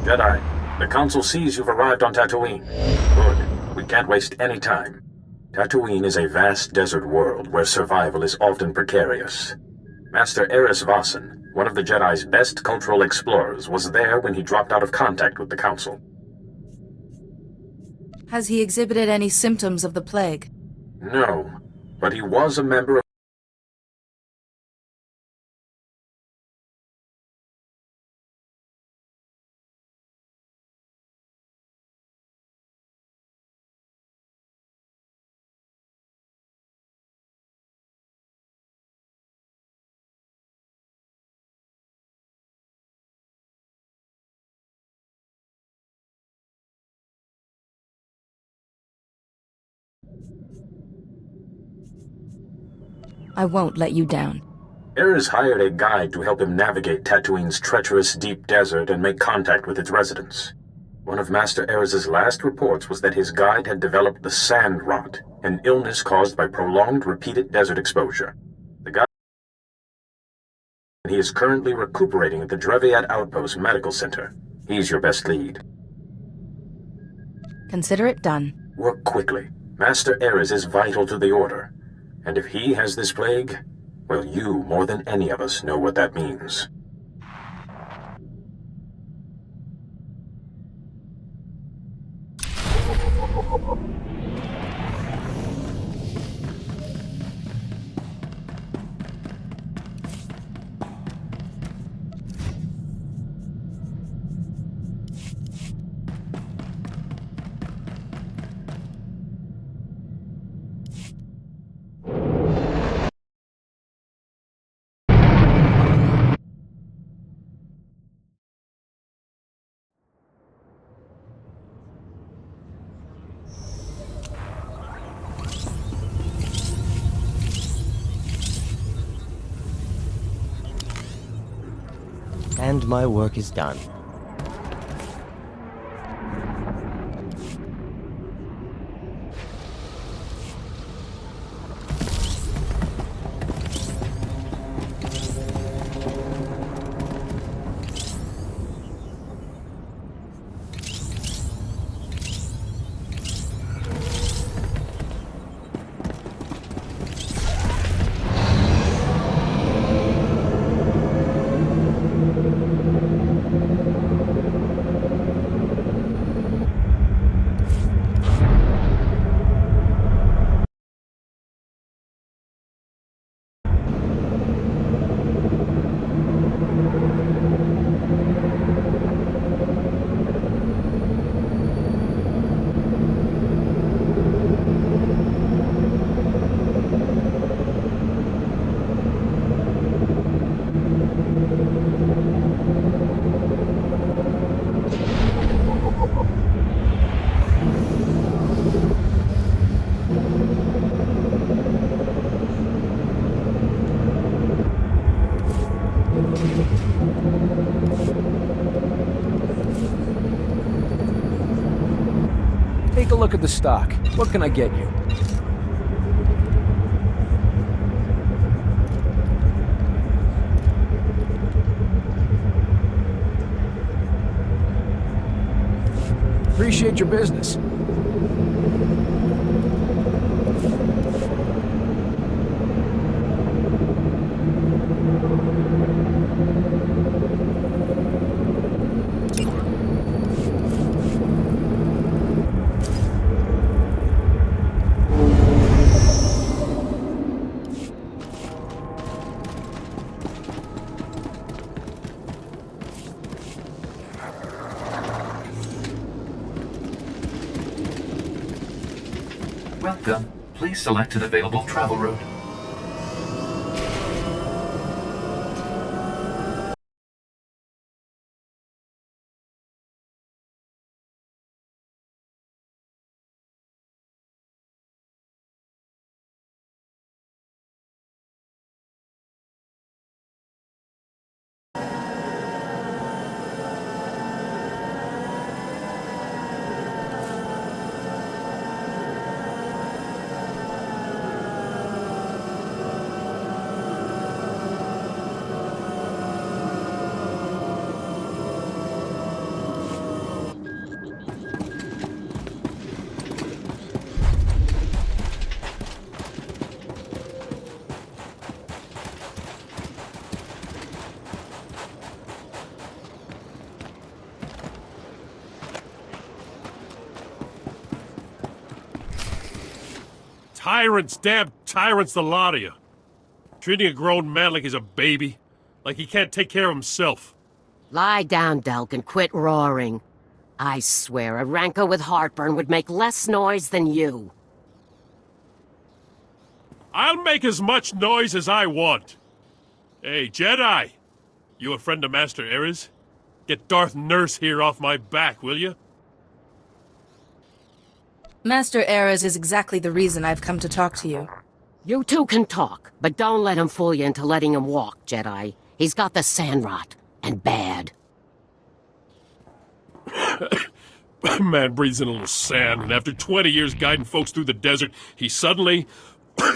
Jedi, the Council sees you've arrived on Tatooine. Good. We can't waste any time. Tatooine is a vast desert world where survival is often precarious. Master Eris Vossen, one of the Jedi's best cultural explorers, was there when he dropped out of contact with the Council. Has he exhibited any symptoms of the plague? No, but he was a member of... I won't let you down. Eris hired a guide to help him navigate Tatooine's treacherous deep desert and make contact with its residents. One of Master Eris's last reports was that his guide had developed the sand rot, an illness caused by prolonged repeated desert exposure. The guide... He is currently recuperating at the Dreviat Outpost Medical Center. He's your best lead. Consider it done. Work quickly. Master Eris is vital to the Order. And if he has this plague, well, you, more than any of us, know what that means. And my work is done. Take a look at the stock. What can I get you? Appreciate your business. Welcome. Please select an available travel route. Tyrants, damn tyrants, the lot of you. Treating a grown man like he's a baby. Like he can't take care of himself. Lie down, Delk, and quit roaring. I swear a Rancor with heartburn would make less noise than you. I'll make as much noise as I want. Hey, Jedi! You a friend of Master Ares? Get Darth Nurse here off my back, will you? Master Ares is exactly the reason I've come to talk to you. You two can talk, but don't let him fool you into letting him walk, Jedi. He's got the sand rot, and bad. Man breathes in a little sand, and after 20 years guiding folks through the desert, he suddenly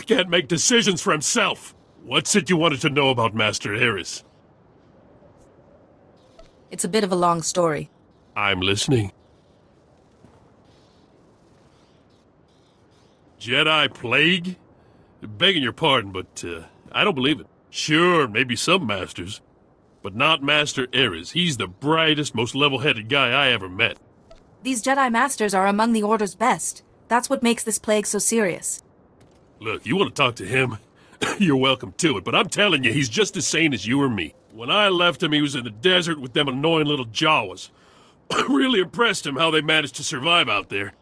can't make decisions for himself. What's it you wanted to know about Master Ares? It's a bit of a long story. I'm listening. Jedi plague? Begging your pardon, but I don't believe it. Sure, maybe some masters, but not Master Ares. He's the brightest, most level-headed guy I ever met. These Jedi Masters are among the Order's best. That's what makes this plague so serious. Look, you want to talk to him? You're welcome to it, but I'm telling you, he's just as sane as you or me. When I left him, he was in the desert with them annoying little Jawas. Really impressed him how they managed to survive out there.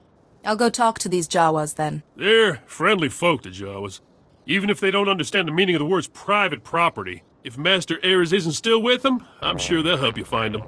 I'll go talk to these Jawas then. They're friendly folk, the Jawas. Even if they don't understand the meaning of the words private property. If Master Ares isn't still with them, I'm sure they'll help you find him.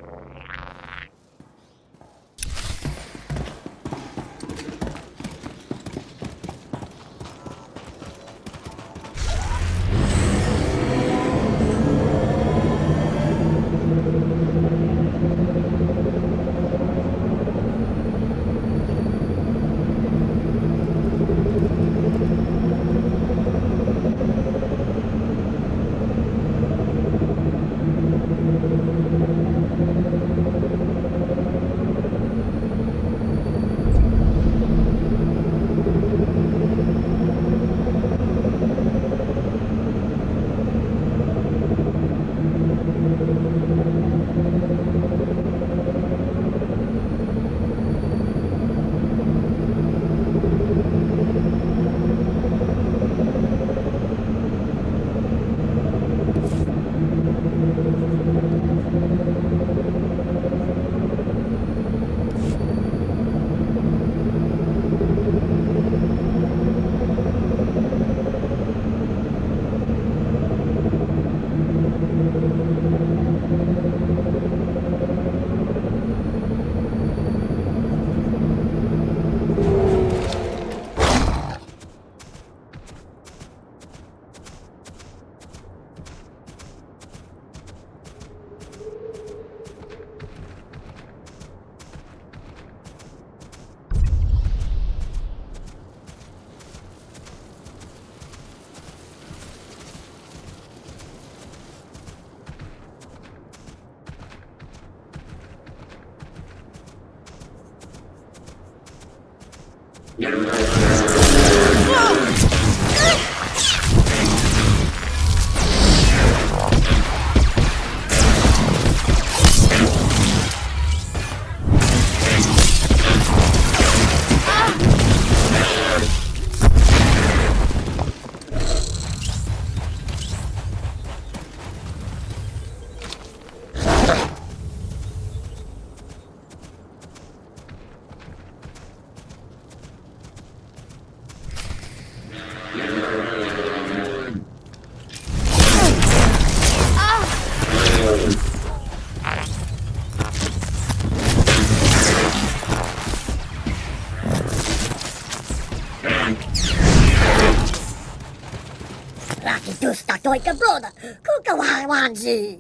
Giusta toika broda, kuka wanzi.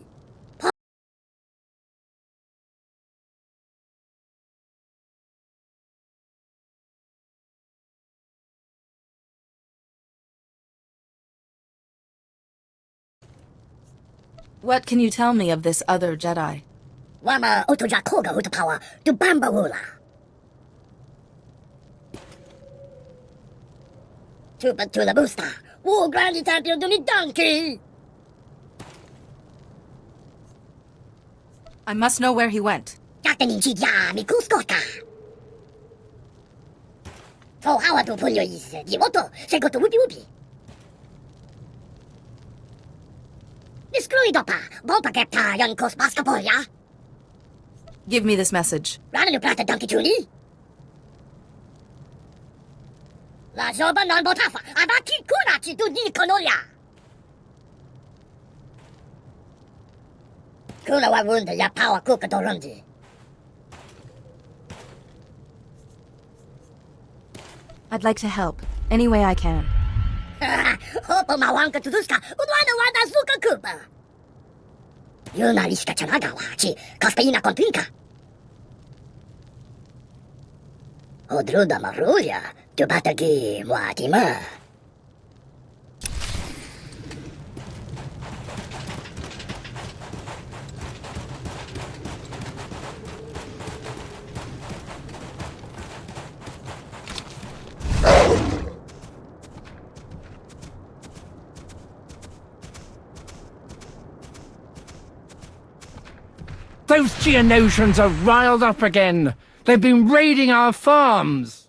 What can you tell me of this other Jedi? Wama otoja koga utapawa tu bamba wula. Tuba tula busta, wo grandi tapio duni donkey. I must know where he went. Yakani chija mi kuskota. 포하와 도 볼려 있어. 이것도 새것도 우비. Discluido pa. Volta capta Jankos Pascapolia. Give me this message. Rana no prata Donkey Tuni. La joba non botafa. Abati kurachi tu di konolia. Kuna wa wunda ya power cook dorondi. I'd like to help. Any way I can. Hopo mawanka tuduska. Udwana wada suka kuba. Yuna liska chanaga wa chi. Kaspeina kontinka. Odruda maruja. Tu batagi muatima. Those Geonosians are riled up again. They've been raiding our farms.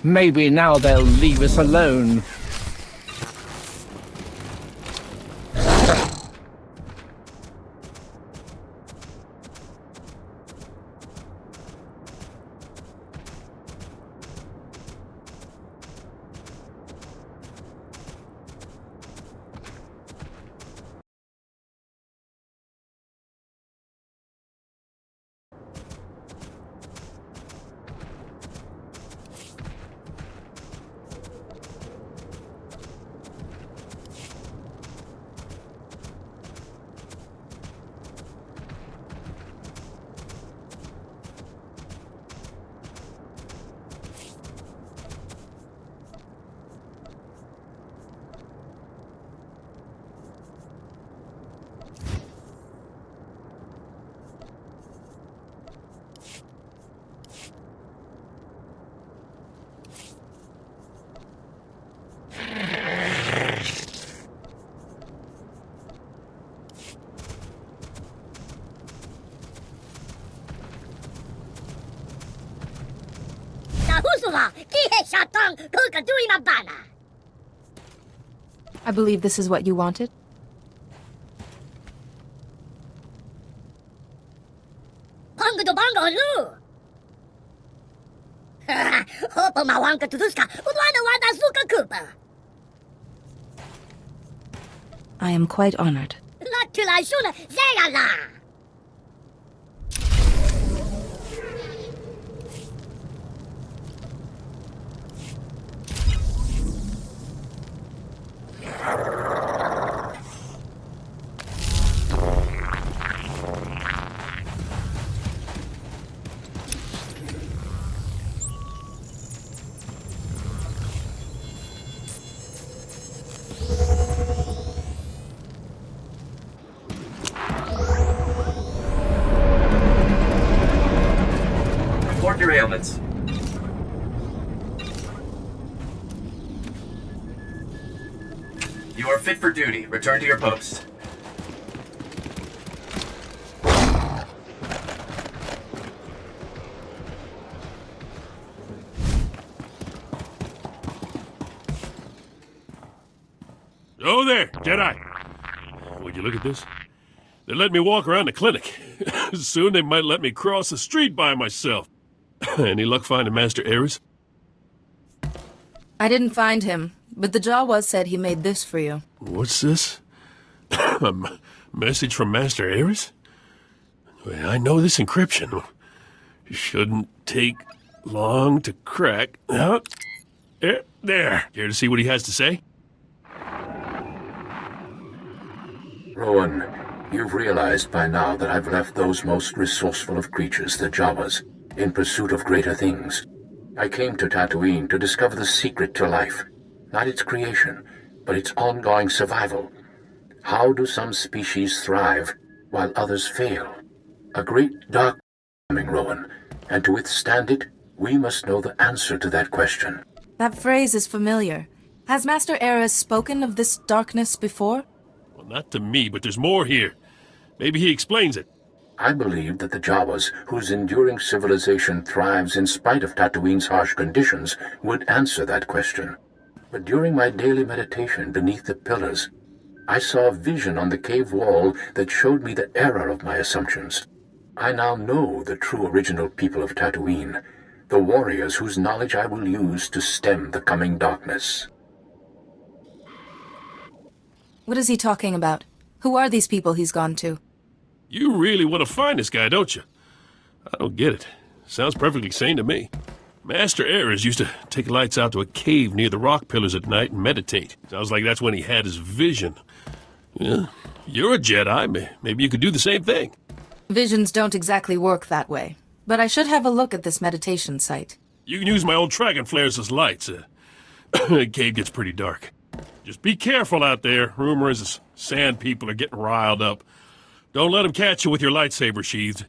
Maybe now they'll leave us alone. Isula, kihe shatang kuka duima bana. I believe this is what you wanted. Pango do bango lu. Hopo mawanka tuduska, udwana wada suka kupa. I am quite honored. Latula shuna zegala. Report your ailments. You are fit for duty. Return to your post. Oh there, Jedi. Would you look at this? They let me walk around the clinic. Soon they might let me cross the street by myself. Any luck finding Master Ares? I didn't find him, but the Jawas said he made this for you. What's this? Message from Master Ares? I know this encryption. Shouldn't take long to crack. There. Care to see what he has to say? Rowan, you've realized by now that I've left those most resourceful of creatures, the Jawas, in pursuit of greater things. I came to Tatooine to discover the secret to life. Not its creation, but its ongoing survival. How do some species thrive while others fail? A great dark coming, Rowan, and to withstand it, we must know the answer to that question. That phrase is familiar. Has Master Ares spoken of this darkness before? Well, not to me, but there's more here. Maybe he explains it. I believe that the Jawas, whose enduring civilization thrives in spite of Tatooine's harsh conditions, would answer that question. But during my daily meditation beneath the pillars, I saw a vision on the cave wall that showed me the error of my assumptions. I now know the true original people of Tatooine, the warriors whose knowledge I will use to stem the coming darkness. What is he talking about? Who are these people he's gone to? You really want to find this guy, don't you? I don't get it. Sounds perfectly sane to me. Master Ares used to take lights out to a cave near the rock pillars at night and meditate. Sounds like that's when he had his vision. Yeah, you're a Jedi. Maybe you could do the same thing. Visions don't exactly work that way. But I should have a look at this meditation site. You can use my old dragon flares as lights. The cave gets pretty dark. Just be careful out there. Rumor is the sand people are getting riled up. Don't let them catch you with your lightsaber sheathed.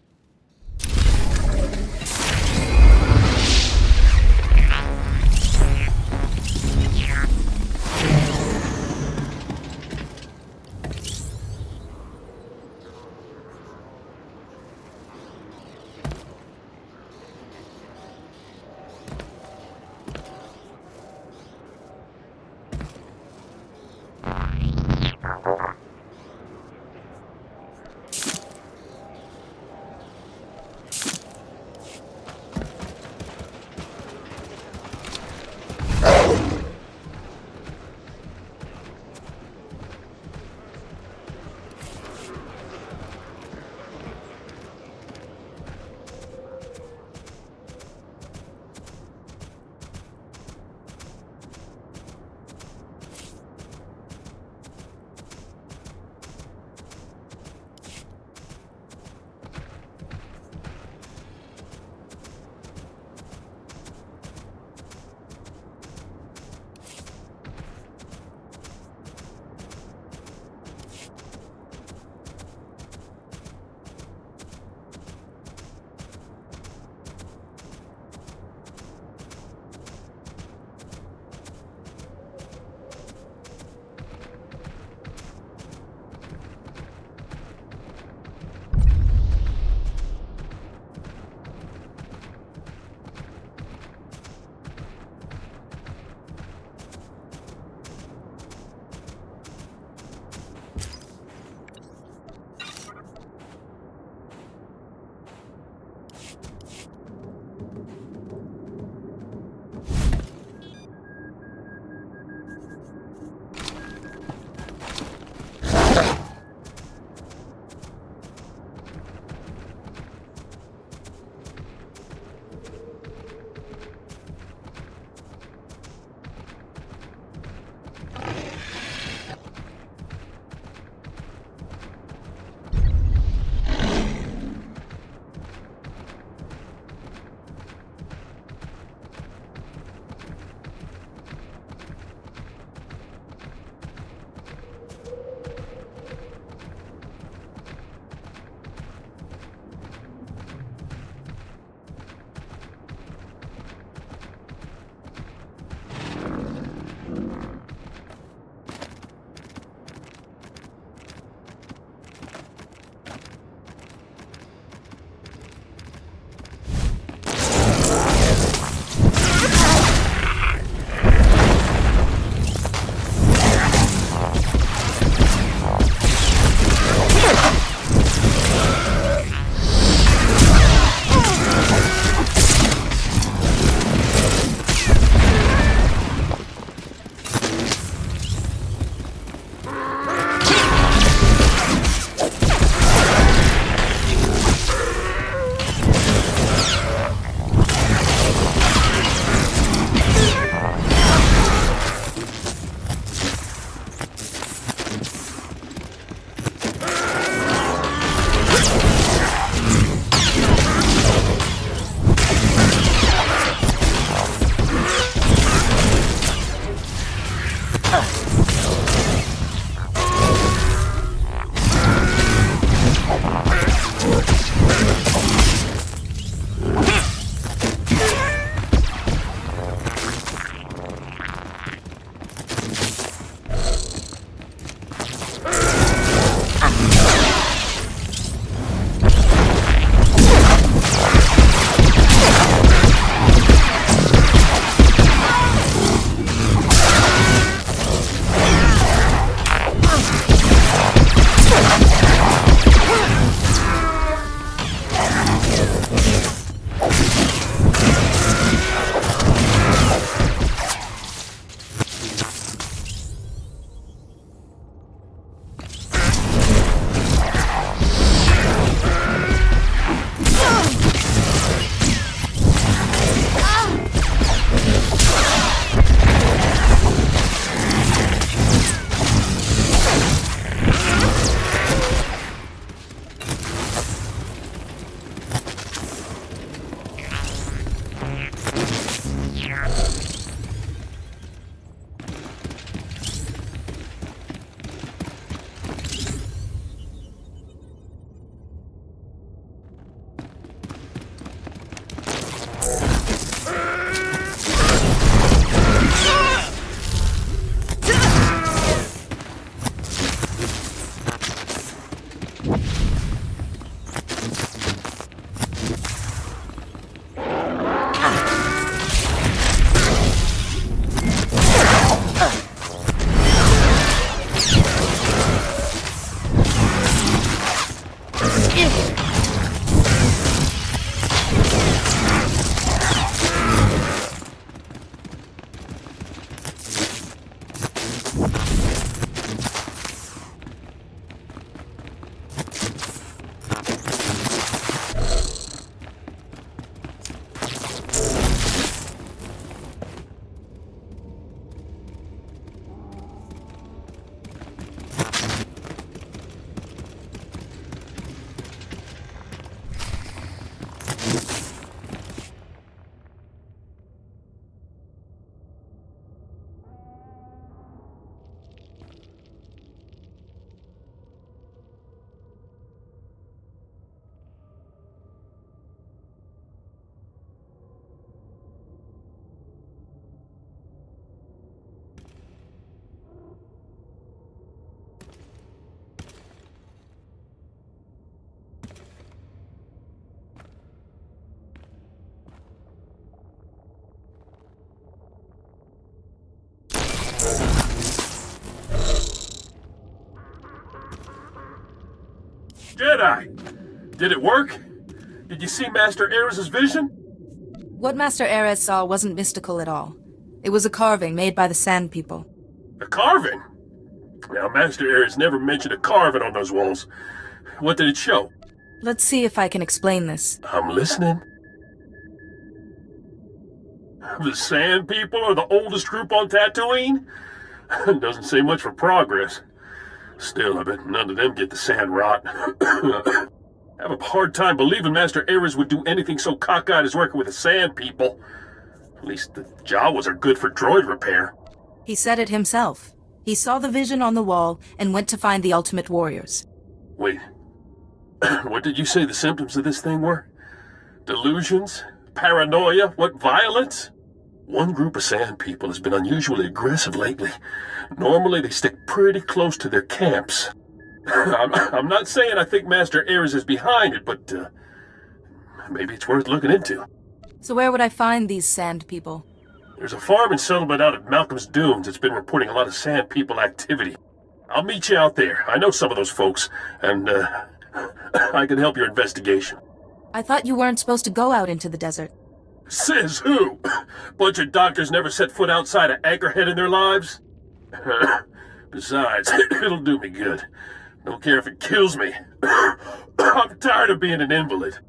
Jedi! Did it work? Did you see Master Ares' vision? What Master Ares saw wasn't mystical at all. It was a carving made by the Sand People. A carving? Now, Master Ares never mentioned a carving on those walls. What did it show? Let's see if I can explain this. I'm listening. The Sand People are the oldest group on Tatooine? Doesn't say much for progress. Still, I bet none of them get the sand rot. I have a hard time believing Master Ares would do anything so cockeyed as working with the Sand People. At least the Jawas are good for droid repair. He said it himself. He saw the vision on the wall and went to find the Ultimate Warriors. Wait. What did you say the symptoms of this thing were? Delusions? Paranoia? What, violence? One group of Sand People has been unusually aggressive lately. Normally they stick pretty close to their camps. I'm not saying I think Master Ares is behind it, but maybe it's worth looking into. So where would I find these Sand People? There's a farming settlement out at Malcolm's Dunes that's been reporting a lot of Sand People activity. I'll meet you out there. I know some of those folks, and I can help your investigation. I thought you weren't supposed to go out into the desert. Says who? Bunch of doctors never set foot outside of Anchorhead in their lives? Besides, it'll do me good. Don't care if it kills me. I'm tired of being an invalid.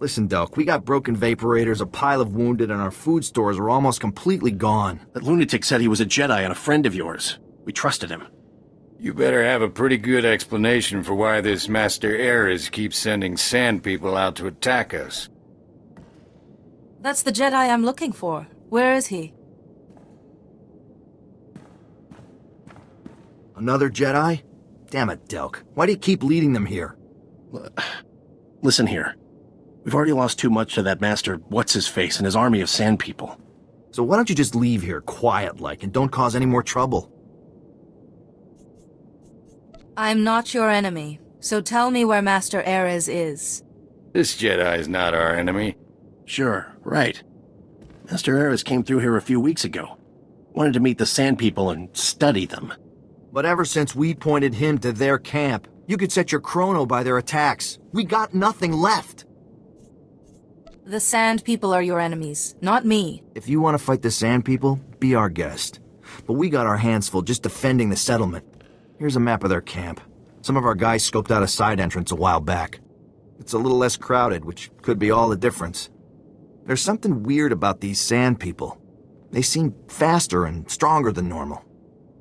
Listen, Delk, we got broken vaporators, a pile of wounded, and our food stores are almost completely gone. That lunatic said he was a Jedi and a friend of yours. We trusted him. You better have a pretty good explanation for why this Master Ares keeps sending sand people out to attack us. That's the Jedi I'm looking for. Where is he? Another Jedi? Damn it, Delk. Why do you keep leading them here? Listen here. We've already lost too much to that Master What's-His-Face and his army of sand people. So why don't you just leave here quiet-like and don't cause any more trouble? I'm not your enemy, so tell me where Master Ares is. This Jedi is not our enemy. Sure, right. Master Ares came through here a few weeks ago. Wanted to meet the sand people and study them. But ever since we pointed him to their camp, you could set your chrono by their attacks. We got nothing left. The Sand People are your enemies, not me. If you want to fight the Sand People, be our guest. But we got our hands full just defending the settlement. Here's a map of their camp. Some of our guys scoped out a side entrance a while back. It's a little less crowded, which could be all the difference. There's something weird about these Sand People. They seem faster and stronger than normal.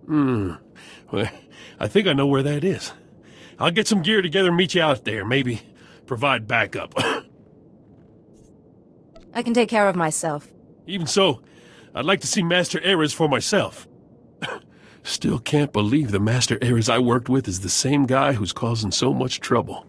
Well, I think I know where that is. I'll get some gear together and meet you out there, maybe provide backup. I can take care of myself. Even so, I'd like to see Master Ares for myself. Still can't believe the Master Ares I worked with is the same guy who's causing so much trouble.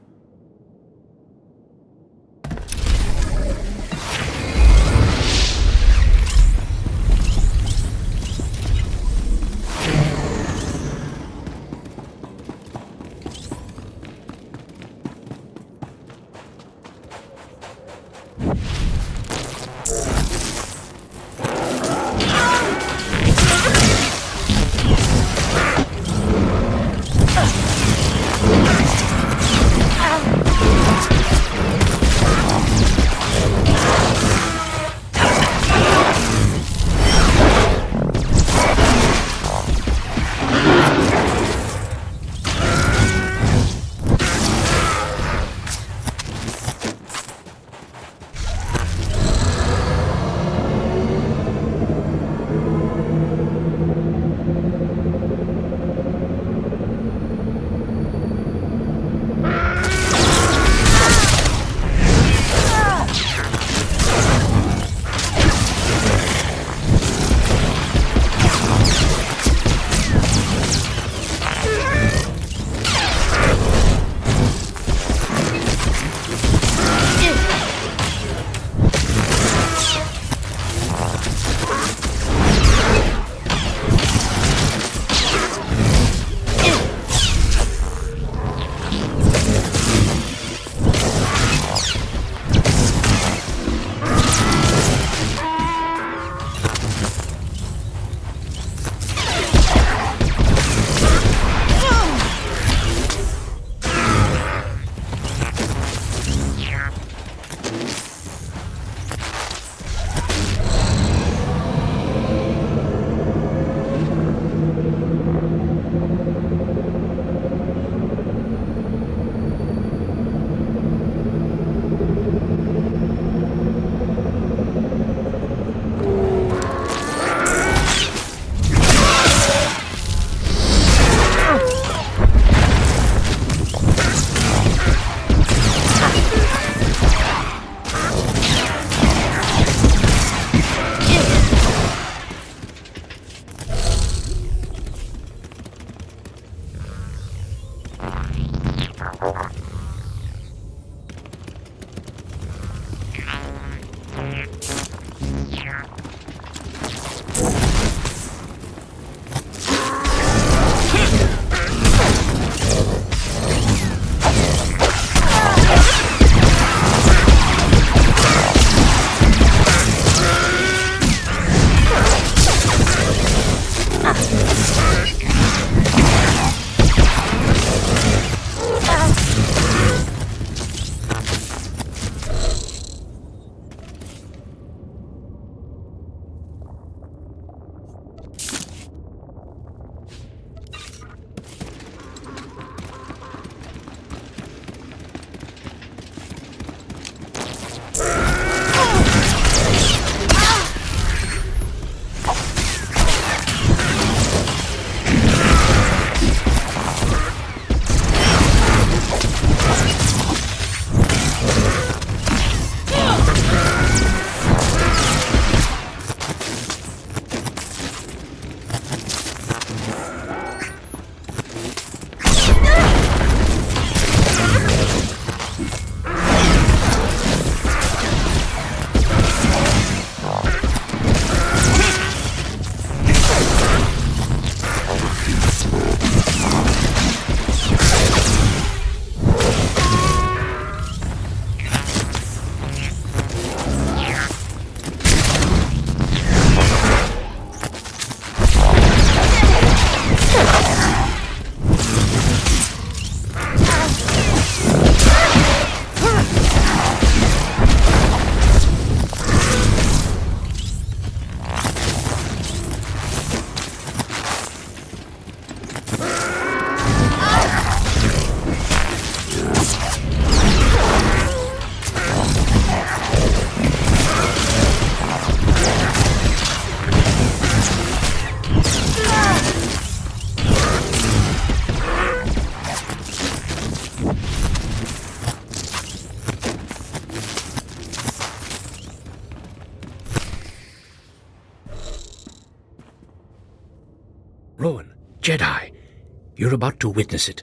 You're about to witness it.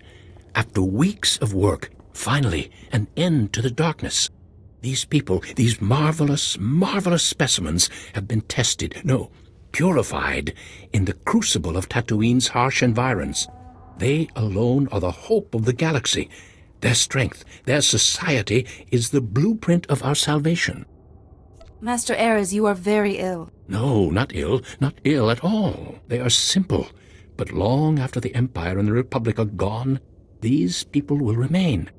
After weeks of work, finally, an end to the darkness. These people, these marvelous, marvelous specimens have been tested, no, purified, in the crucible of Tatooine's harsh environs. They alone are the hope of the galaxy. Their strength, their society is the blueprint of our salvation. Master Ares, you are very ill. No, not ill at all. They are simple. But long after the Empire and the Republic are gone, these people will remain.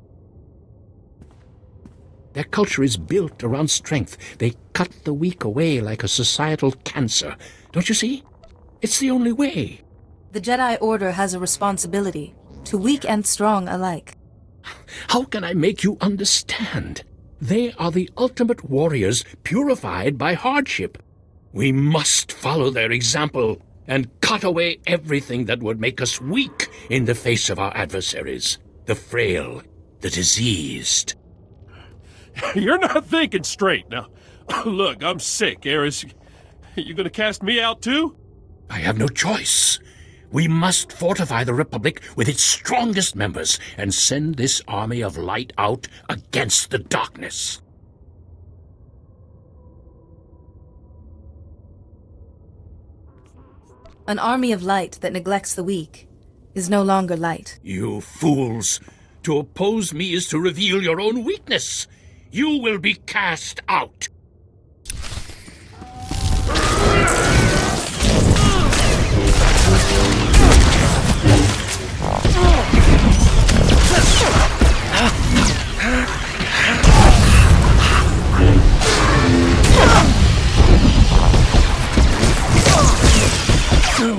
Their culture is built around strength. They cut the weak away like a societal cancer. Don't you see? It's the only way. The Jedi Order has a responsibility, to weak and strong alike. How can I make you understand? They are the ultimate warriors purified by hardship. We must follow their example and cut away everything that would make us weak in the face of our adversaries. The frail, the diseased. You're not thinking straight. Now, look, I'm sick, Ares. You gonna cast me out too? I have no choice. We must fortify the Republic with its strongest members and send this army of light out against the darkness. An army of light that neglects the weak is no longer light. You fools! To oppose me is to reveal your own weakness. You will be cast out.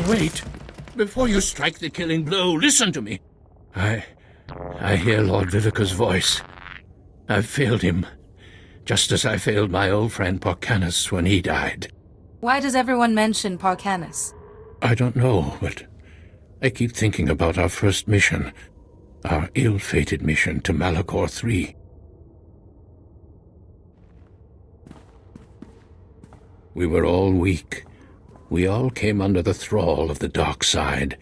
Wait. Before you strike the killing blow, listen to me. I hear Lord Vivicar's voice. I've failed him, just as I failed my old friend Porcanus when he died. Why does everyone mention Porcanus? I don't know, but I keep thinking about our first mission, our ill-fated mission to Malachor III. We were all weak. We all came under the thrall of the dark side.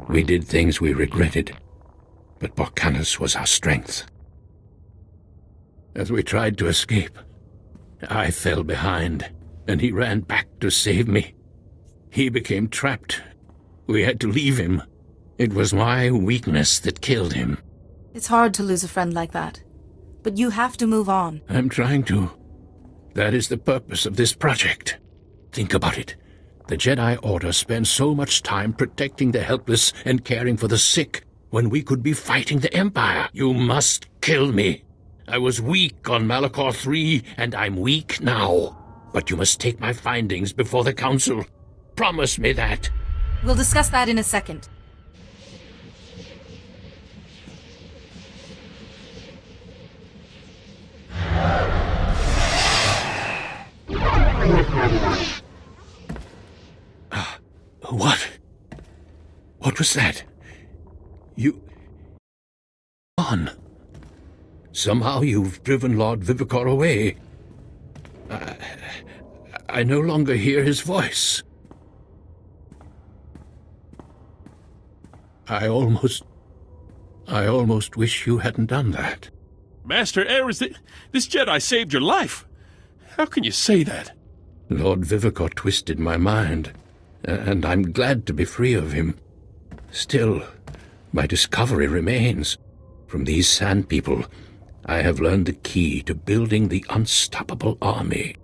We did things we regretted, but Porcanus was our strength. As we tried to escape, I fell behind, and he ran back to save me. He became trapped. We had to leave him. It was my weakness that killed him. It's hard to lose a friend like that, but you have to move on. I'm trying to. That is the purpose of this project. Think about it. The Jedi Order spends so much time protecting the helpless and caring for the sick when we could be fighting the Empire. You must kill me. I was weak on Malachor III, and I'm weak now. But you must take my findings before the Council. Promise me that. We'll discuss that in a second. What? What was that? You... on. Somehow you've driven Lord Vivicar away. I no longer hear his voice. I almost wish you hadn't done that. Master Ares, this Jedi saved your life. How can you say that? Lord Vivicar twisted my mind, and I'm glad to be free of him. Still, my discovery remains. From these Sand People, I have learned the key to building the unstoppable army.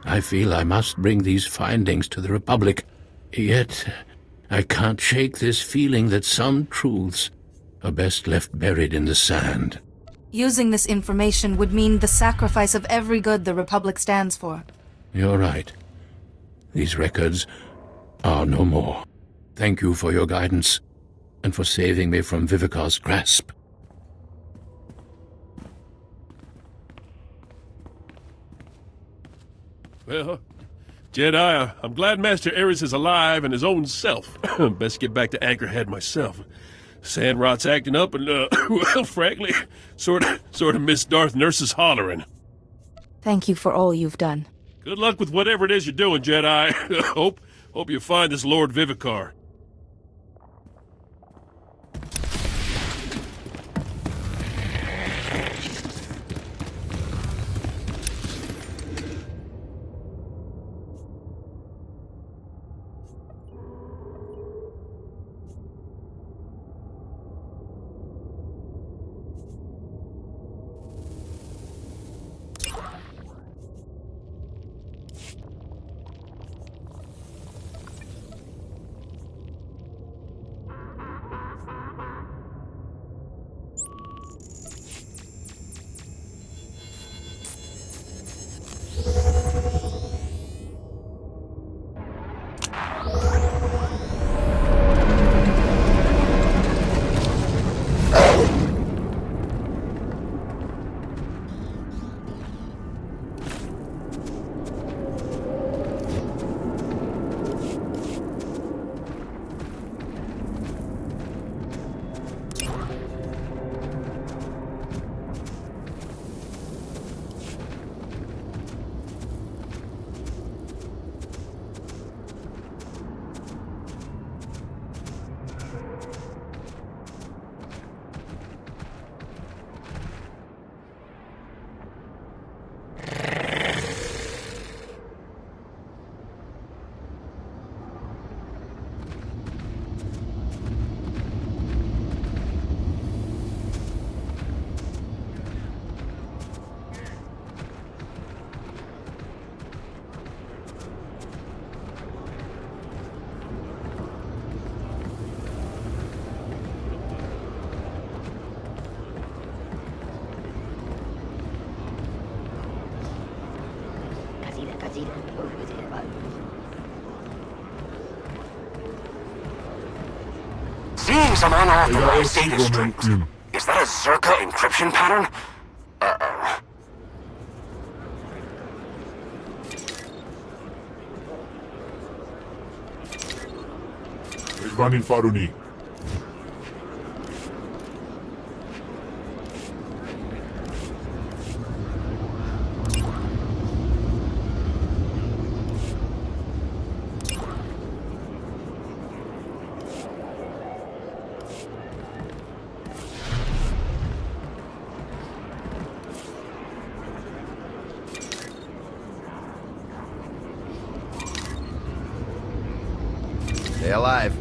I feel I must bring these findings to the Republic, yet I can't shake this feeling that some truths are best left buried in the sand. Using this information would mean the sacrifice of every good the Republic stands for. You're right. These records are no more. Thank you for your guidance, and for saving me from Vivicar's grasp. Well, Jedi, I'm glad Master Ares is alive and his own self. Best get back to Anchorhead myself. Sandrot's acting up and, well, frankly, sort of miss Darth Nurse's hollering. Thank you for all you've done. Good luck with whatever it is you're doing, Jedi. Hope you find this Lord Vivicar. some unauthorized data streams. Is that a Zerka encryption pattern? Uh-oh. Mehzbanin Faruni. Stay alive.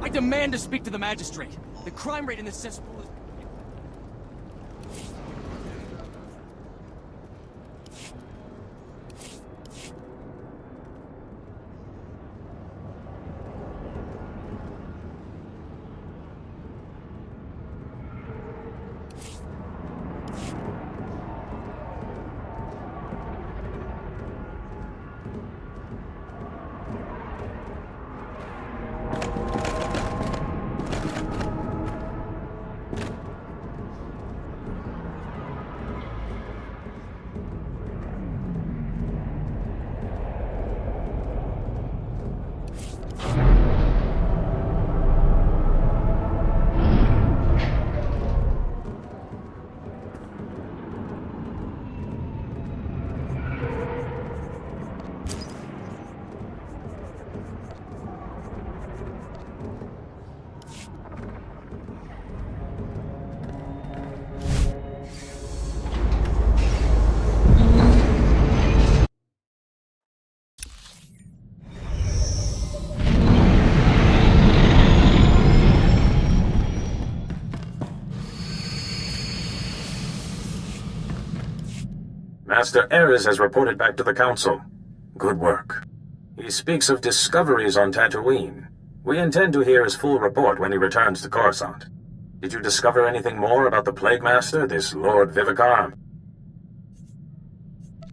I demand to speak to the magistrate. The crime rate in this cesspool is... Master Ares has reported back to the Council. Good work. He speaks of discoveries on Tatooine. We intend to hear his full report when he returns to Coruscant. Did you discover anything more about the Plague Master, this Lord Vivicar?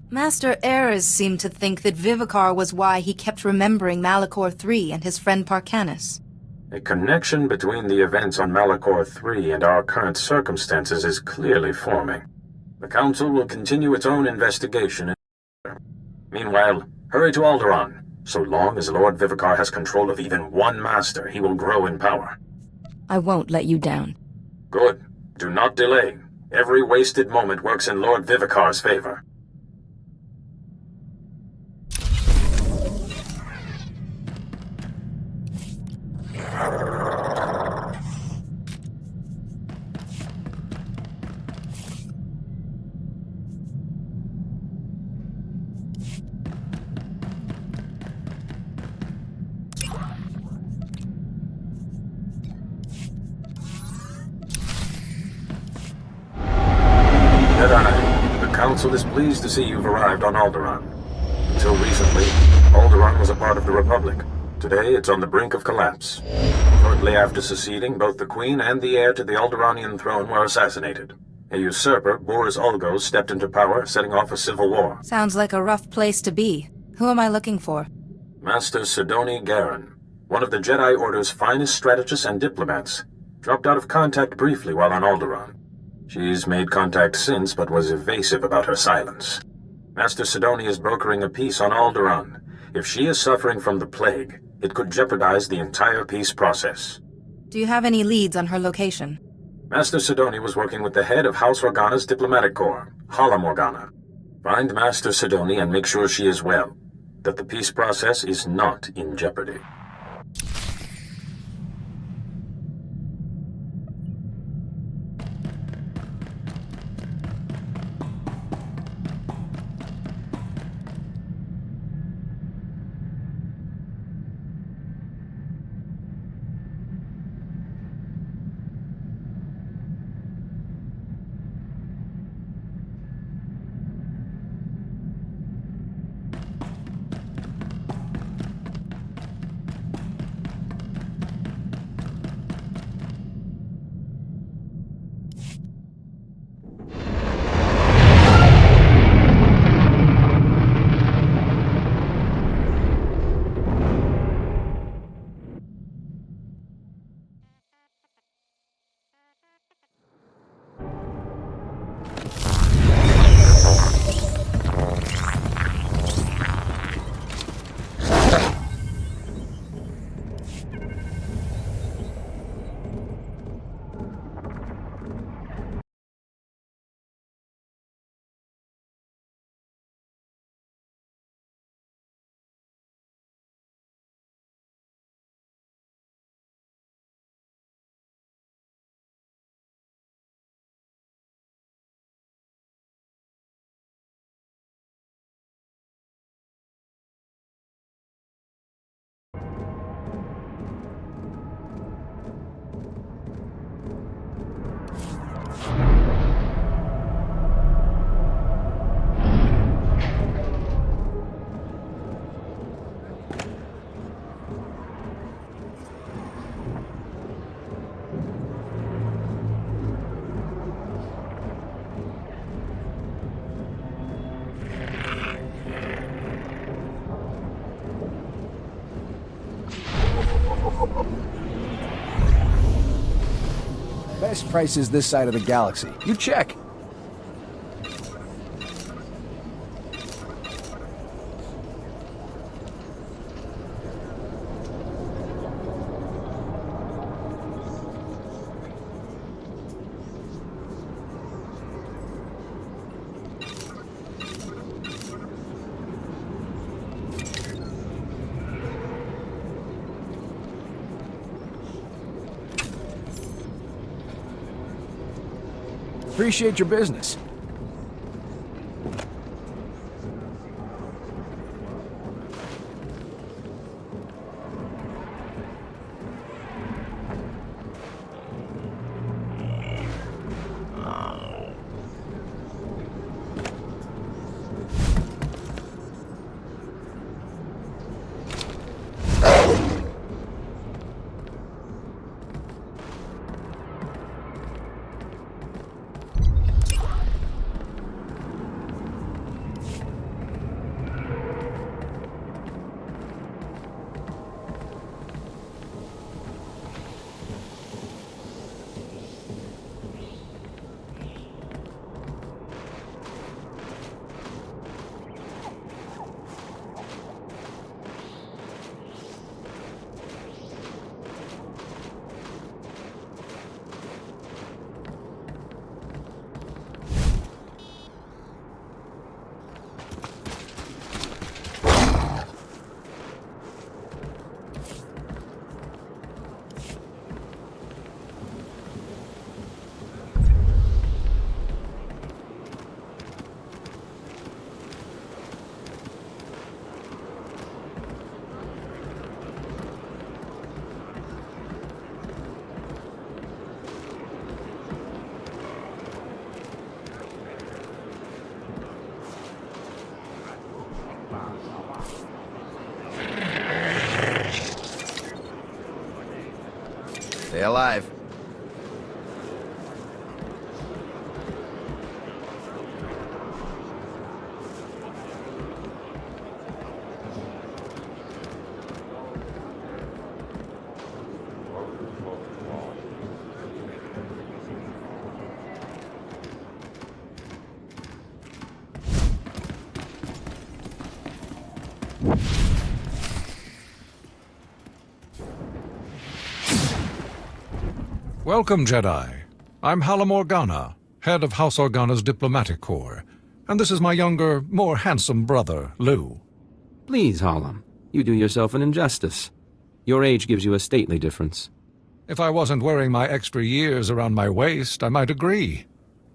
Master Ares seemed to think that Vivicar was why he kept remembering Malachor III and his friend Parcanis. A connection between the events on Malachor III and our current circumstances is clearly forming. The Council will continue its own investigation. Meanwhile, hurry to Alderaan. So long as Lord Vivicar has control of even one master, he will grow in power. I won't let you down. Good. Do not delay. Every wasted moment works in Lord Vivicar's favor. The Council is pleased to see you've arrived on Alderaan. Until recently, Alderaan was a part of the Republic. Today, it's on the brink of collapse. Shortly after seceding, both the Queen and the heir to the Alderaanian throne were assassinated. A usurper, Boris Ulgos, stepped into power, setting off a civil war. Sounds like a rough place to be. Who am I looking for? Master Sidoni Garen, one of the Jedi Order's finest strategists and diplomats. Dropped out of contact briefly while on Alderaan. She's made contact since, but was evasive about her silence. Master Sidoni is brokering a peace on Alderaan. If she is suffering from the plague, it could jeopardize the entire peace process. Do you have any leads on her location? Master Sidoni was working with the head of House Organa's diplomatic corps, Hala Morgana. Find Master Sidoni and make sure she is well, that the peace process is not in jeopardy. Best prices this side of the galaxy. You check. Appreciate your business. Stay alive. Welcome, Jedi. I'm Hala Organa, head of House Organa's diplomatic corps, and this is my younger, more handsome brother, Lou. Please, Hala, you do yourself an injustice. Your age gives you a stately difference. If I wasn't wearing my extra years around my waist, I might agree.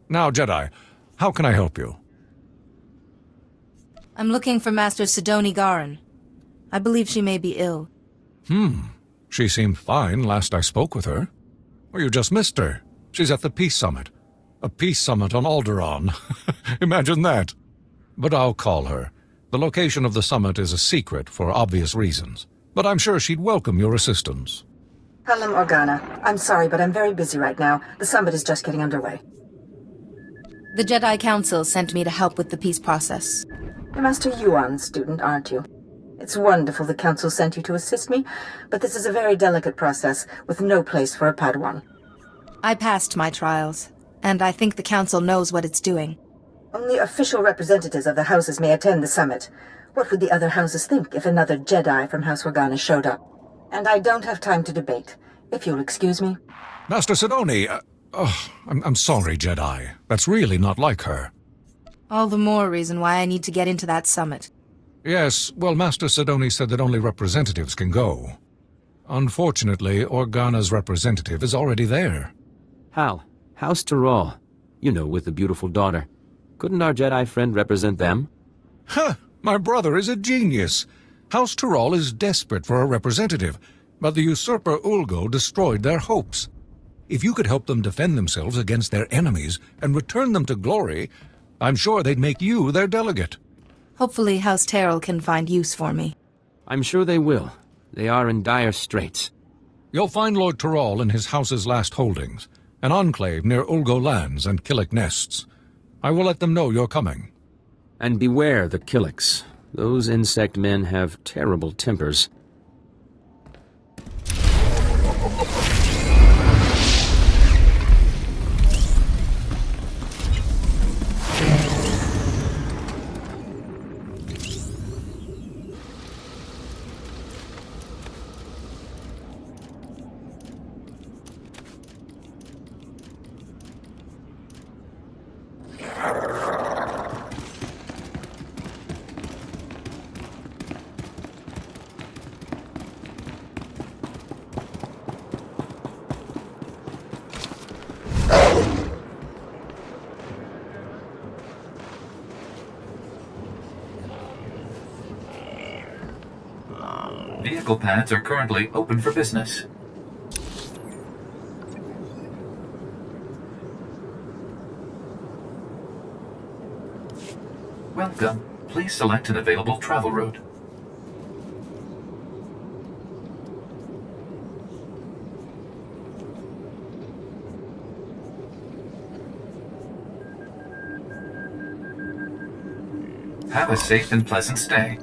Now, Jedi, how can I help you? I'm looking for Master Sidoni Garan. I believe she may be ill. She seemed fine last I spoke with her. Or you just missed her. She's at the Peace Summit. A peace summit on Alderaan. Imagine that. But I'll call her. The location of the summit is a secret for obvious reasons. But I'm sure she'd welcome your assistance. Hala Organa, I'm sorry, but I'm very busy right now. The summit is just getting underway. The Jedi Council sent me to help with the peace process. You're Master Yuan's student, aren't you? It's wonderful the Council sent you to assist me, but this is a very delicate process, with no place for a Padawan. I passed my trials, and I think the Council knows what it's doing. Only official representatives of the houses may attend the summit. What would the other houses think if another Jedi from House Organa showed up? And I don't have time to debate. If you'll excuse me. Master Sidoni, I'm sorry, Jedi. That's really not like her. All the more reason why I need to get into that summit. Yes, well, Master Sidoni said that only representatives can go. Unfortunately, Organa's representative is already there. Hal, House Tyrol. You know, with the beautiful daughter. Couldn't our Jedi friend represent them? Huh! My brother is a genius. House Tyrol is desperate for a representative, but the usurper Ulgo destroyed their hopes. If you could help them defend themselves against their enemies and return them to glory, I'm sure they'd make you their delegate. Hopefully House Tyrol can find use for me. I'm sure they will. They are in dire straits. You'll find Lord Tyrol in his house's last holdings, an enclave near Ulgo lands and Killik nests. I will let them know you're coming. And beware the Killiks. Those insect men have terrible tempers. Vehicle pads are currently open for business. Welcome. Please select an available travel route. Have a safe and pleasant stay.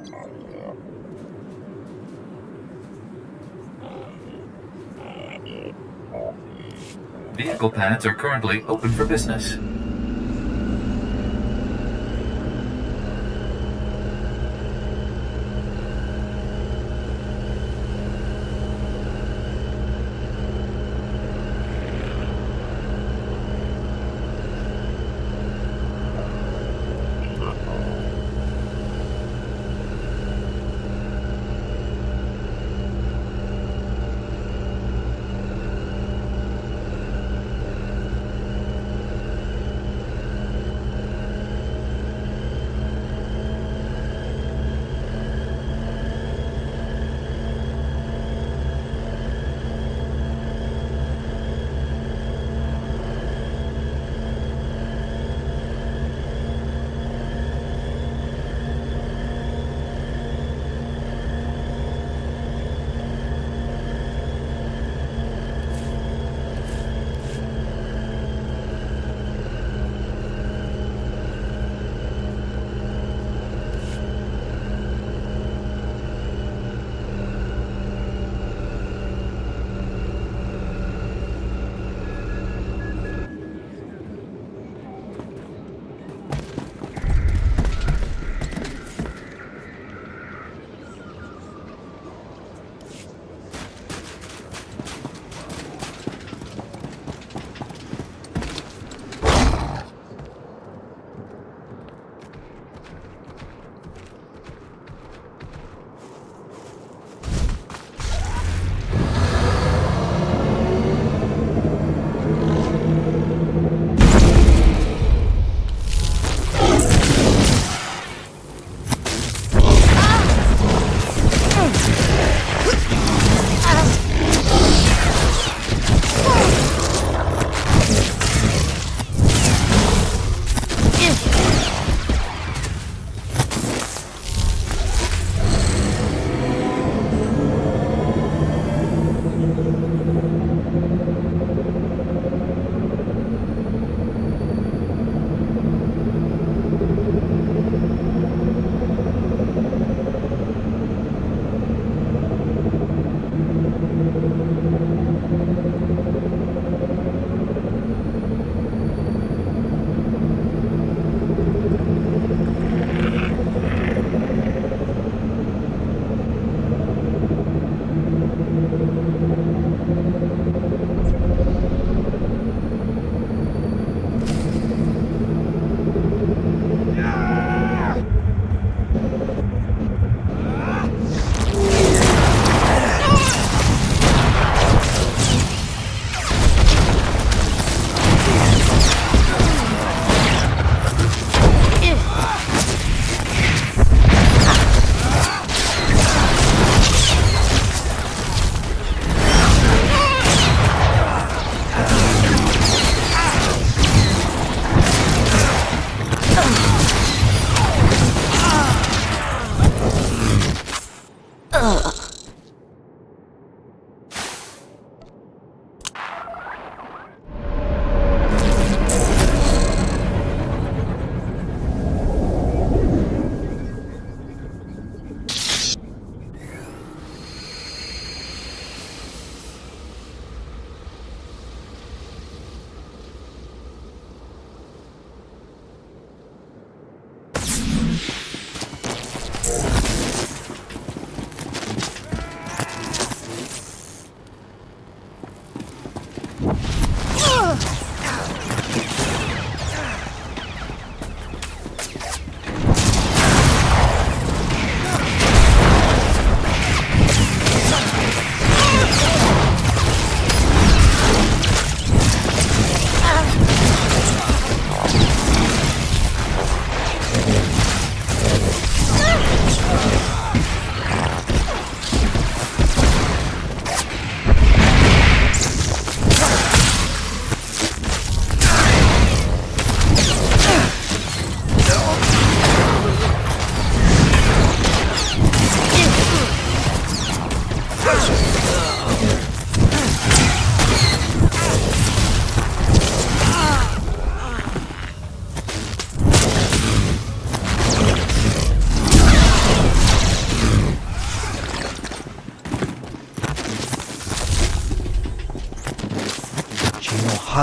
Vehicle pads are currently open for business.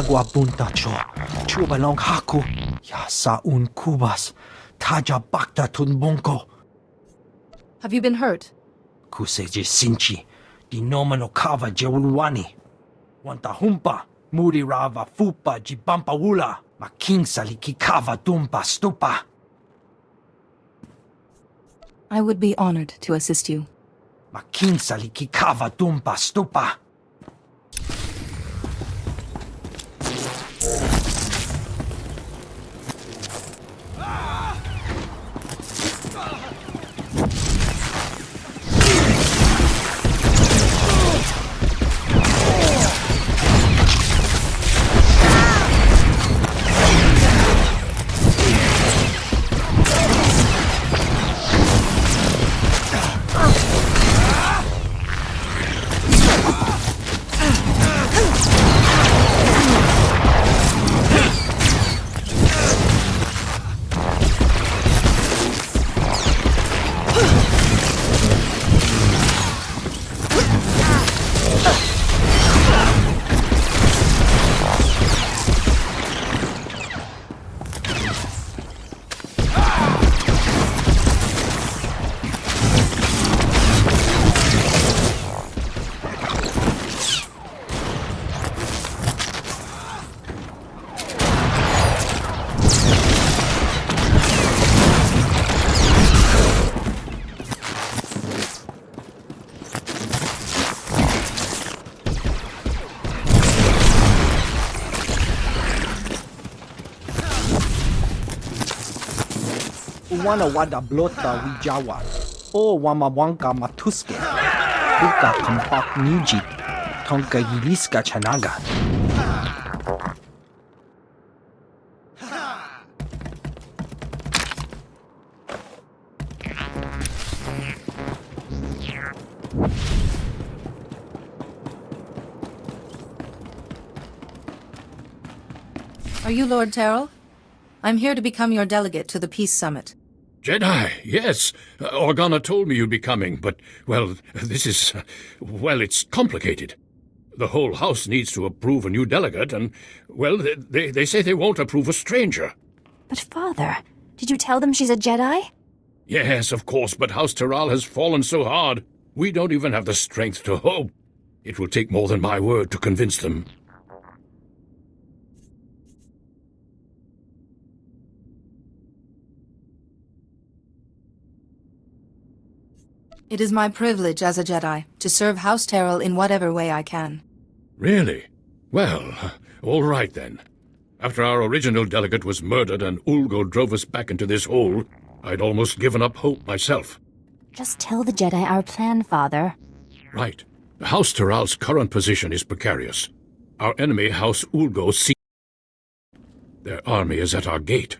Agua buntacho, chubalong haku, yasaun kubas, taja bakta tunbonko. Have you been hurt? Kuseje sinchi, dinomano kava jeulwani. Wanta humpa, muri rava fupa jibampa wula, making saliki kava dumpa stupa. I would be honored to assist you. Making saliki kava dumpa stupa. Wana wada blota wijawa, o wamawanka matuske, buka kampak niji, tonka yiliska chanaga. Are you Lord Terrell? I'm here to become your delegate to the Peace Summit. Jedi, yes. Organa told me you'd be coming, but, well, this is... well, it's complicated. The whole house needs to approve a new delegate, and, well, they say they won't approve a stranger. But, Father, did you tell them she's a Jedi? Yes, of course, but House Terral has fallen so hard. We don't even have the strength to hope. It will take more than my word to convince them. It is my privilege as a Jedi to serve House Terrell in whatever way I can. Really? Well, all right then. After our original delegate was murdered and Ulgo drove us back into this hole, I'd almost given up hope myself. Just tell the Jedi our plan, Father. Right. House Terral's current position is precarious. Our enemy, House Ulgo, their army is at our gate.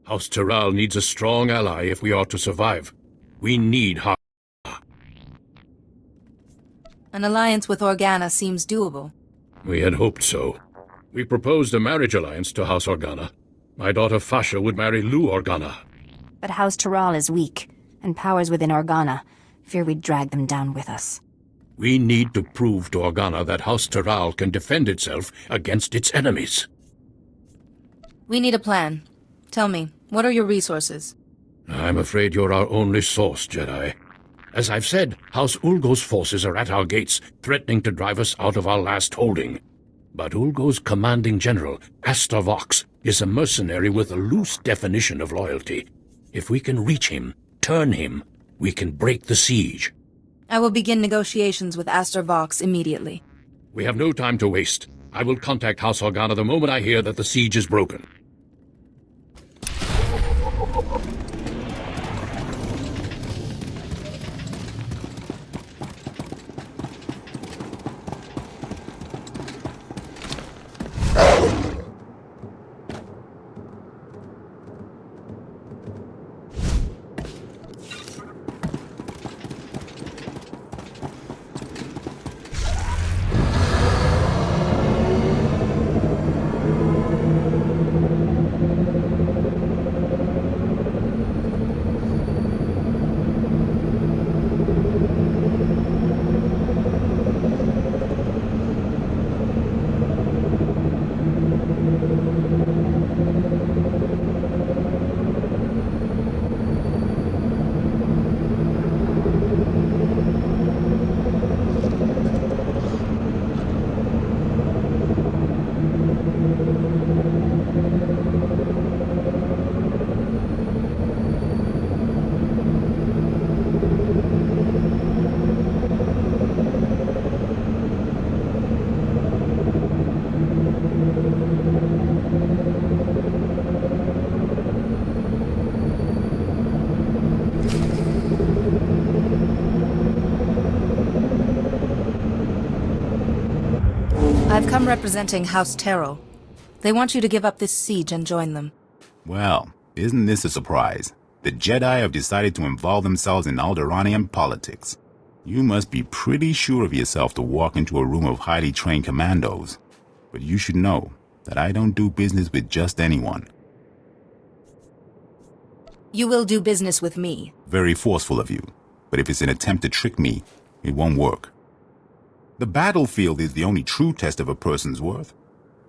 House Terral needs a strong ally if we are to survive. We need An alliance with Organa seems doable. We had hoped so. We proposed a marriage alliance to House Organa. My daughter Fasha would marry Lou Organa. But House Terral is weak, and powers within Organa fear we'd drag them down with us. We need to prove to Organa that House Terral can defend itself against its enemies. We need a plan. Tell me, what are your resources? I'm afraid you're our only source, Jedi. As I've said, House Ulgo's forces are at our gates, threatening to drive us out of our last holding. But Ulgo's commanding general, Astor Vox, is a mercenary with a loose definition of loyalty. If we can reach him, turn him, we can break the siege. I will begin negotiations with Astor Vox immediately. We have no time to waste. I will contact House Organa the moment I hear that the siege is broken. I've come representing House Terrell. They want you to give up this siege and join them. Well, isn't this a surprise? The Jedi have decided to involve themselves in Alderaanian politics. You must be pretty sure of yourself to walk into a room of highly trained commandos. But you should know that I don't do business with just anyone. You will do business with me. Very forceful of you. But if it's an attempt to trick me, it won't work. The battlefield is the only true test of a person's worth.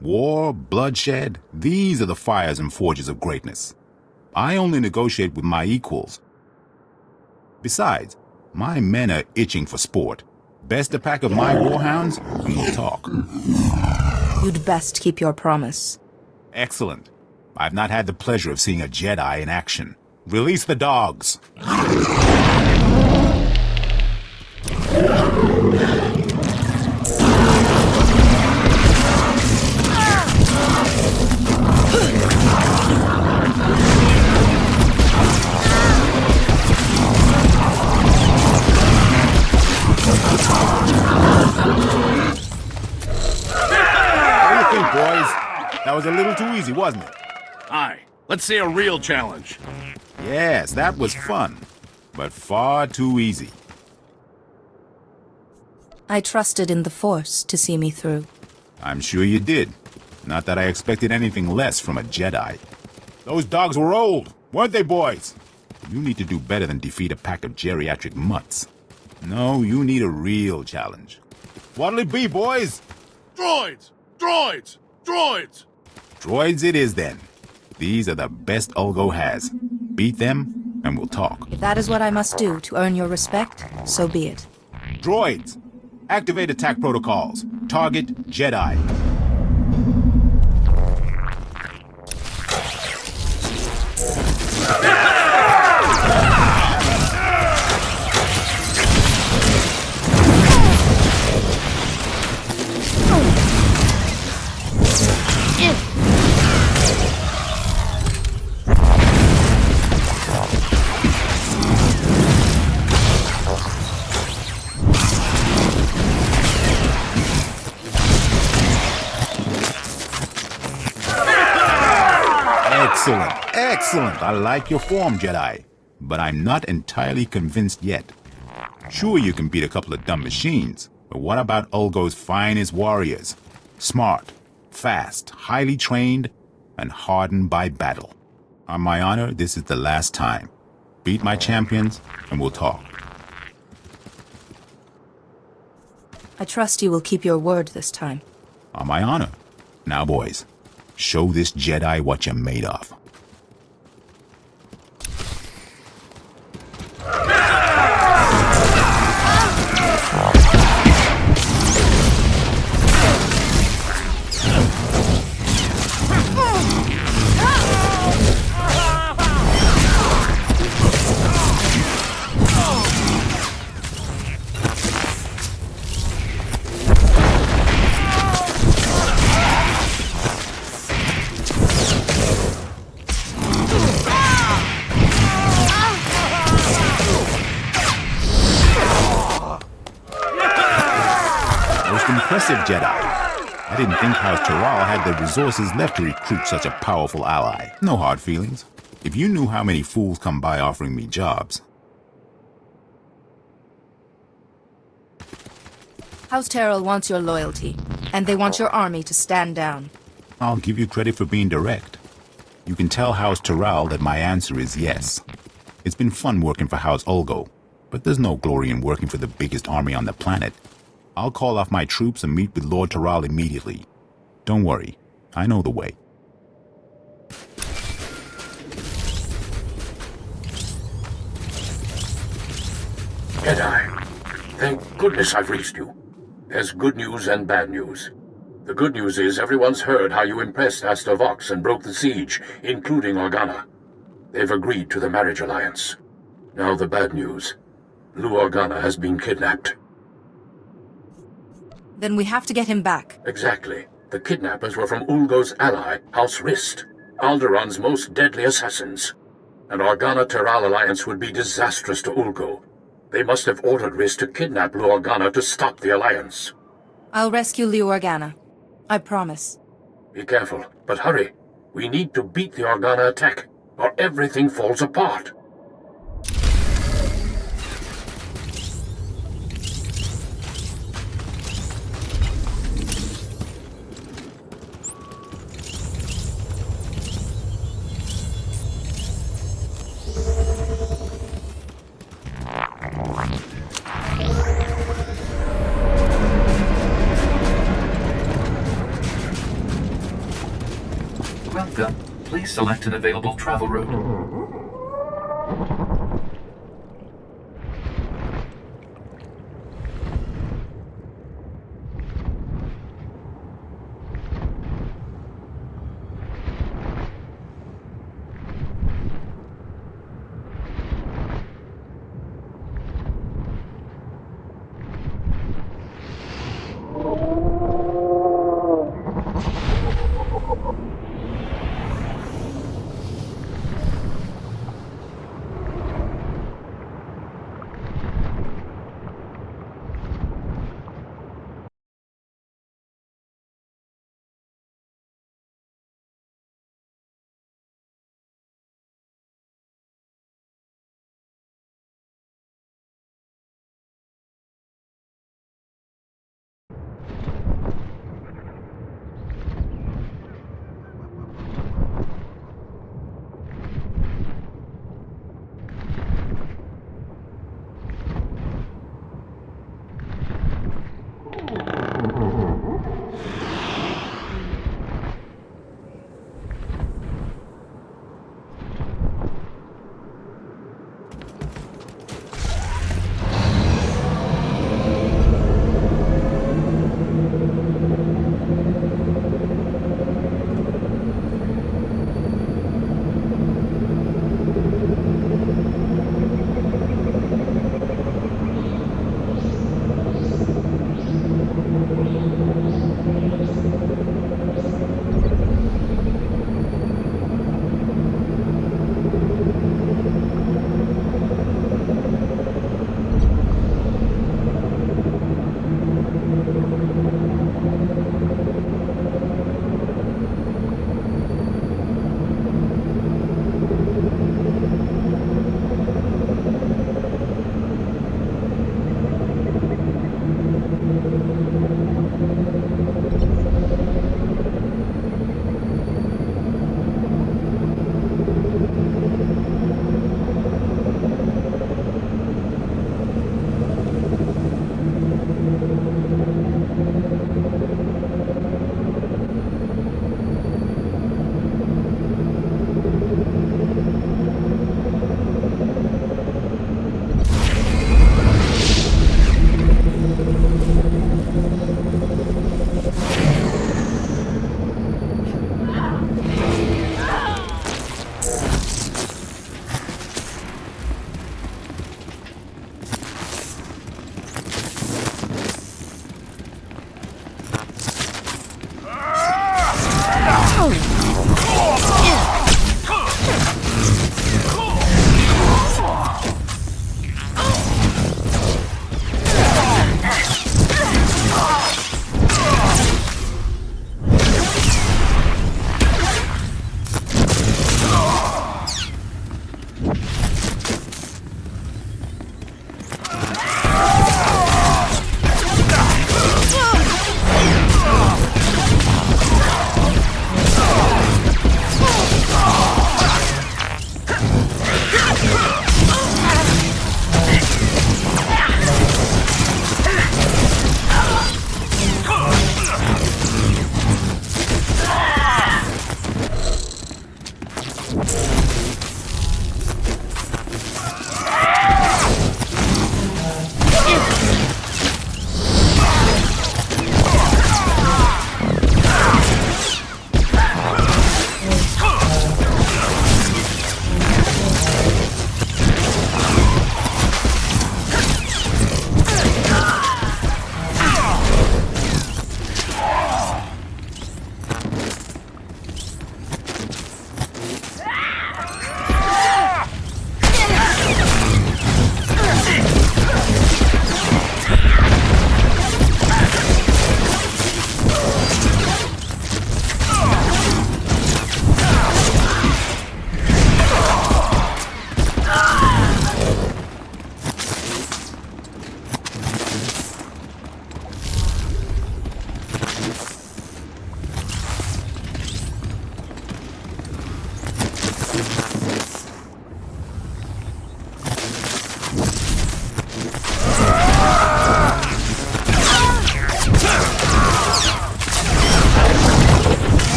War, bloodshed, these are the fires and forges of greatness. I only negotiate with my equals. Besides, my men are itching for sport. Best a pack of my warhounds, and we'll talk. You'd best keep your promise. Excellent. I've not had the pleasure of seeing a Jedi in action. Release the dogs. Boys, that was a little too easy, wasn't it? Aye. Let's see a real challenge. Yes, that was fun, but far too easy. I trusted in the Force to see me through. I'm sure you did. Not that I expected anything less from a Jedi. Those dogs were old, weren't they, boys? You need to do better than defeat a pack of geriatric mutts. No, you need a real challenge. What'll it be, boys? Droids! Droids! Droids! Droids it is, then. These are the best Ulgo has. Beat them, and we'll talk. If that is what I must do to earn your respect, so be it. Droids! Activate attack protocols. Target Jedi. Excellent, excellent. I like your form, Jedi. But I'm not entirely convinced yet. Sure, you can beat a couple of dumb machines, but what about Ulgo's finest warriors? Smart, fast, highly trained, and hardened by battle. On my honor, this is the last time. Beat my champions, and we'll talk. I trust you will keep your word this time. On my honor. Now, boys, show this Jedi what you're made of. Impressive, Jedi. I didn't think House Terral had the resources left to recruit such a powerful ally. No hard feelings. If you knew how many fools come by offering me jobs. House Terrell wants your loyalty, and they want your army to stand down. I'll give you credit for being direct. You can tell House Terral that my answer is yes. It's been fun working for House Ulgo, but there's no glory in working for the biggest army on the planet. I'll call off my troops and meet with Lord Terral immediately. Don't worry, I know the way. Jedi, thank goodness I've reached you. There's good news and bad news. The good news is everyone's heard how you impressed Astor Vox and broke the siege, including Organa. They've agreed to the marriage alliance. Now the bad news. Lou Organa has been kidnapped. Then we have to get him back. Exactly. The kidnappers were from Ulgo's ally, House Rist, Alderaan's most deadly assassins. An Organa-Terral alliance would be disastrous to Ulgo. They must have ordered Rist to kidnap Lou Organa to stop the alliance. I'll rescue Lou Organa. I promise. Be careful, but hurry. We need to beat the Organa attack, or everything falls apart. Welcome. Please select an available travel route.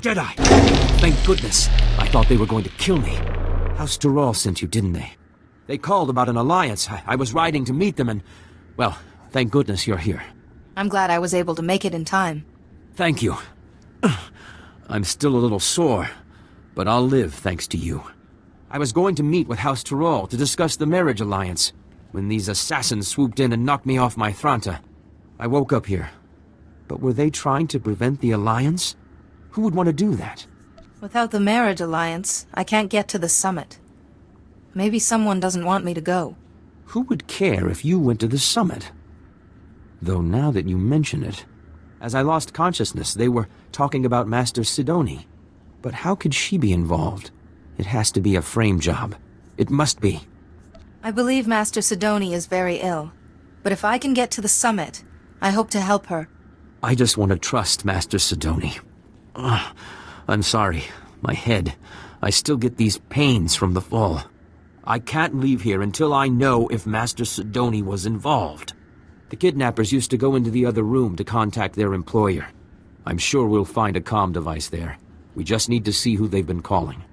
Jedi! Thank goodness. I thought they were going to kill me. House Tyrell sent you, didn't they? They called about an alliance. I was riding to meet them and... Well, thank goodness you're here. I'm glad I was able to make it in time. Thank you. I'm still a little sore, but I'll live thanks to you. I was going to meet with House Tyrell to discuss the marriage alliance when these assassins swooped in and knocked me off my Thranta. I woke up here. But were they trying to prevent the alliance? Who would want to do that? Without the marriage alliance, I can't get to the summit. Maybe someone doesn't want me to go. Who would care if you went to the summit? Though now that you mention it, as I lost consciousness, they were talking about Master Sidoni. But how could she be involved? It has to be a frame job. It must be. I believe Master Sidoni is very ill. But if I can get to the summit, I hope to help her. I just want to trust Master Sidoni. I'm sorry. My head. I still get these pains from the fall. I can't leave here until I know if Master Sidoni was involved. The kidnappers used to go into the other room to contact their employer. I'm sure we'll find a comm device there. We just need to see who they've been calling.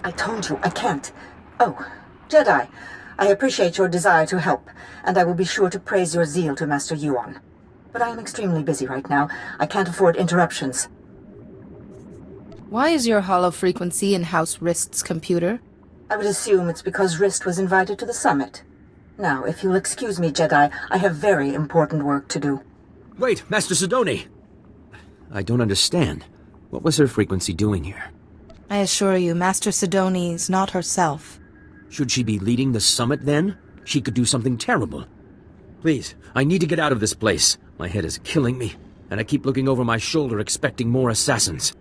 I told you, I can't. Oh, Jedi, I appreciate your desire to help, and I will be sure to praise your zeal to Master Yuan. But I am extremely busy right now. I can't afford interruptions. Why is your hollow frequency in House Rist's computer? I would assume it's because Rist was invited to the summit. Now, if you'll excuse me, Jedi, I have very important work to do. Wait, Master Sidoni! I don't understand. What was her frequency doing here? I assure you, Master Sidoni is not herself. Should she be leading the summit, then? She could do something terrible. Please, I need to get out of this place. My head is killing me, and I keep looking over my shoulder expecting more assassins.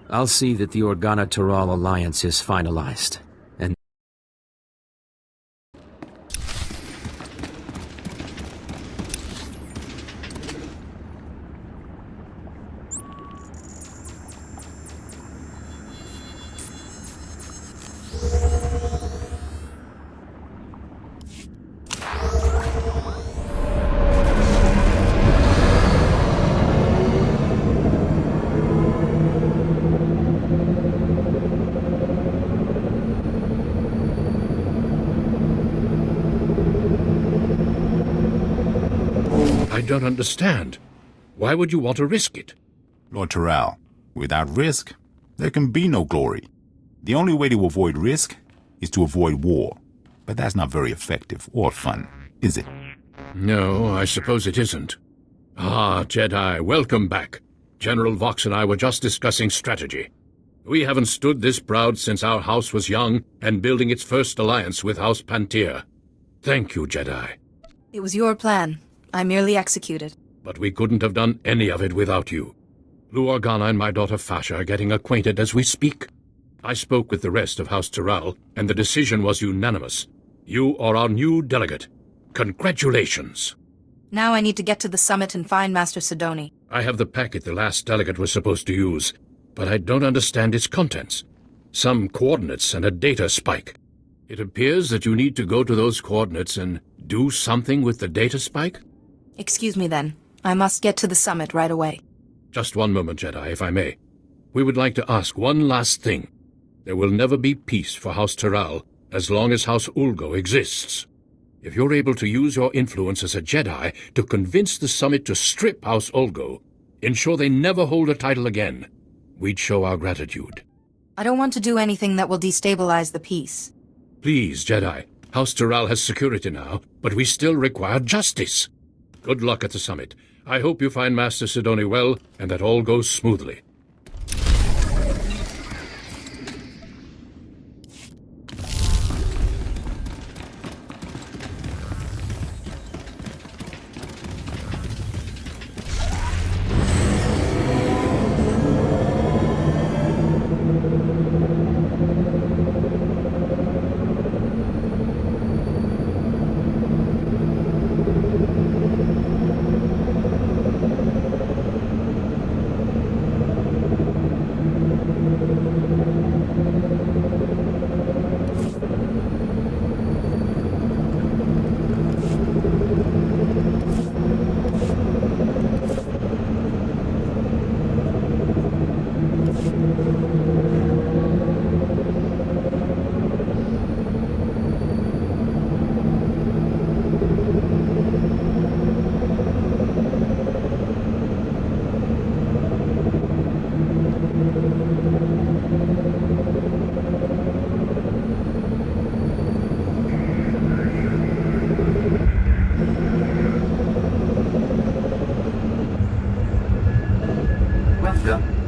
I'll see that the Organa Tyrell alliance is finalized. And I don't understand. Why would you want to risk it? Lord Tyrell, without risk, there can be no glory. The only way to avoid risk is to avoid war. But that's not very effective or fun, is it? No, I suppose it isn't. Ah, Jedi, welcome back. General Vox and I were just discussing strategy. We haven't stood this proud since our house was young and building its first alliance with House Pantir. Thank you, Jedi. It was your plan. I merely executed. But we couldn't have done any of it without you. Lou Organa and my daughter Fasha are getting acquainted as we speak. I spoke with the rest of House Tyrell, and the decision was unanimous. You are our new delegate. Congratulations. Now I need to get to the summit and find Master Sidoni. I have the packet the last delegate was supposed to use, but I don't understand its contents. Some coordinates and a data spike. It appears that you need to go to those coordinates and do something with the data spike? Excuse me then. I must get to the summit right away. Just one moment, Jedi, if I may. we would like to ask one last thing. There will never be peace for House Terral as long as House Ulgo exists. If you're able to use your influence as a Jedi to convince the Summit to strip House Ulgo, ensure they never hold a title again, we'd show our gratitude. I don't want to do anything that will destabilize the peace. Please, Jedi. House Terral has security now, but we still require justice. Good luck at the Summit. I hope you find Master Sidoni well, and that all goes smoothly.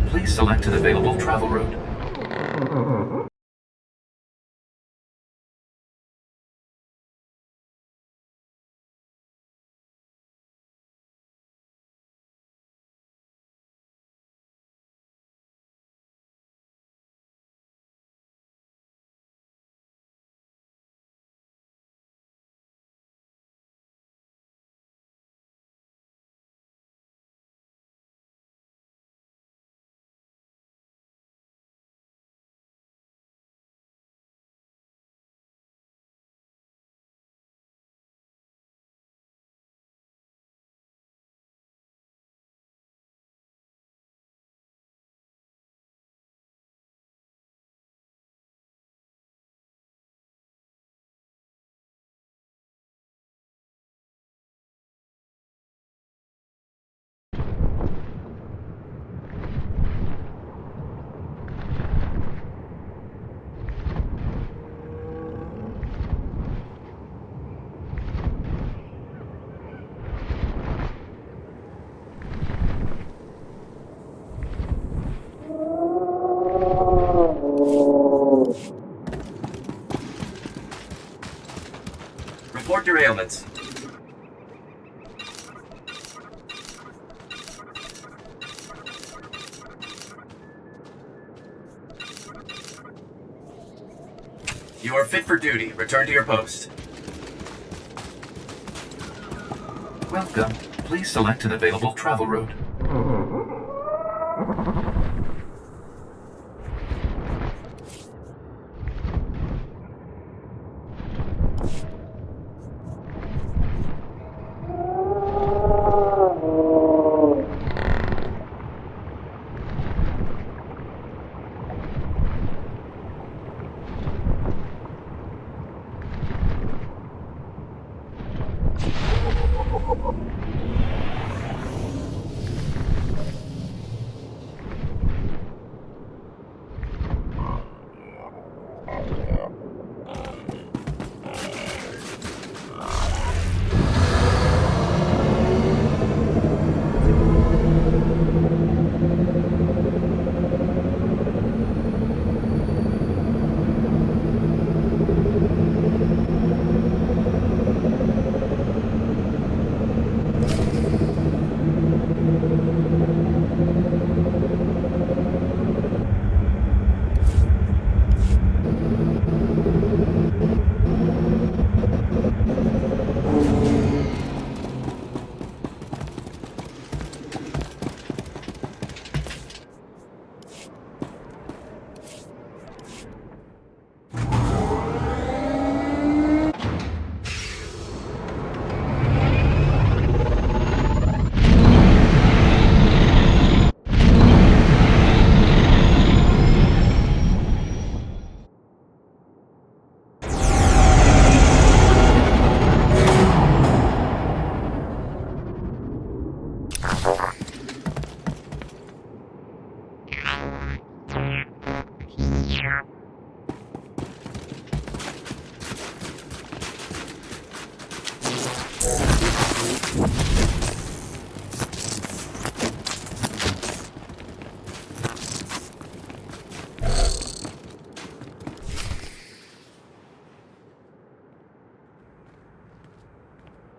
Please select an available travel route. Report your ailments. You are fit for duty. Return to your post. Welcome. Please select an available travel route.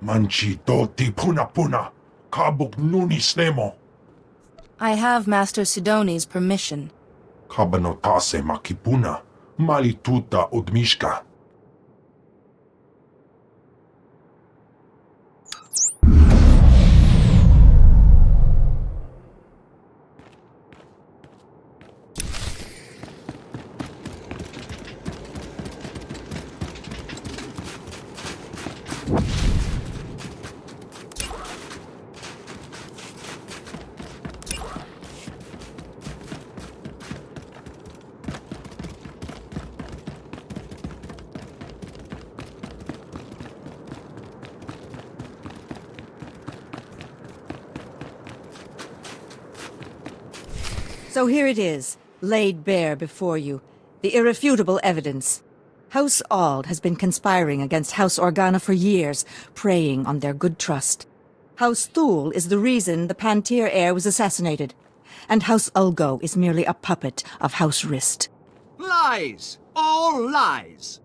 Manchi doti puna puna, kabuk nunis nemo. I have Master Sidoni's permission. Kabanotase makipuna, malituta udmishka. So here it is, laid bare before you. The irrefutable evidence. House Ald has been conspiring against House Organa for years, preying on their good trust. House Thule is the reason the Pantyr heir was assassinated. And House Ulgo is merely a puppet of House Rist. Lies! All lies!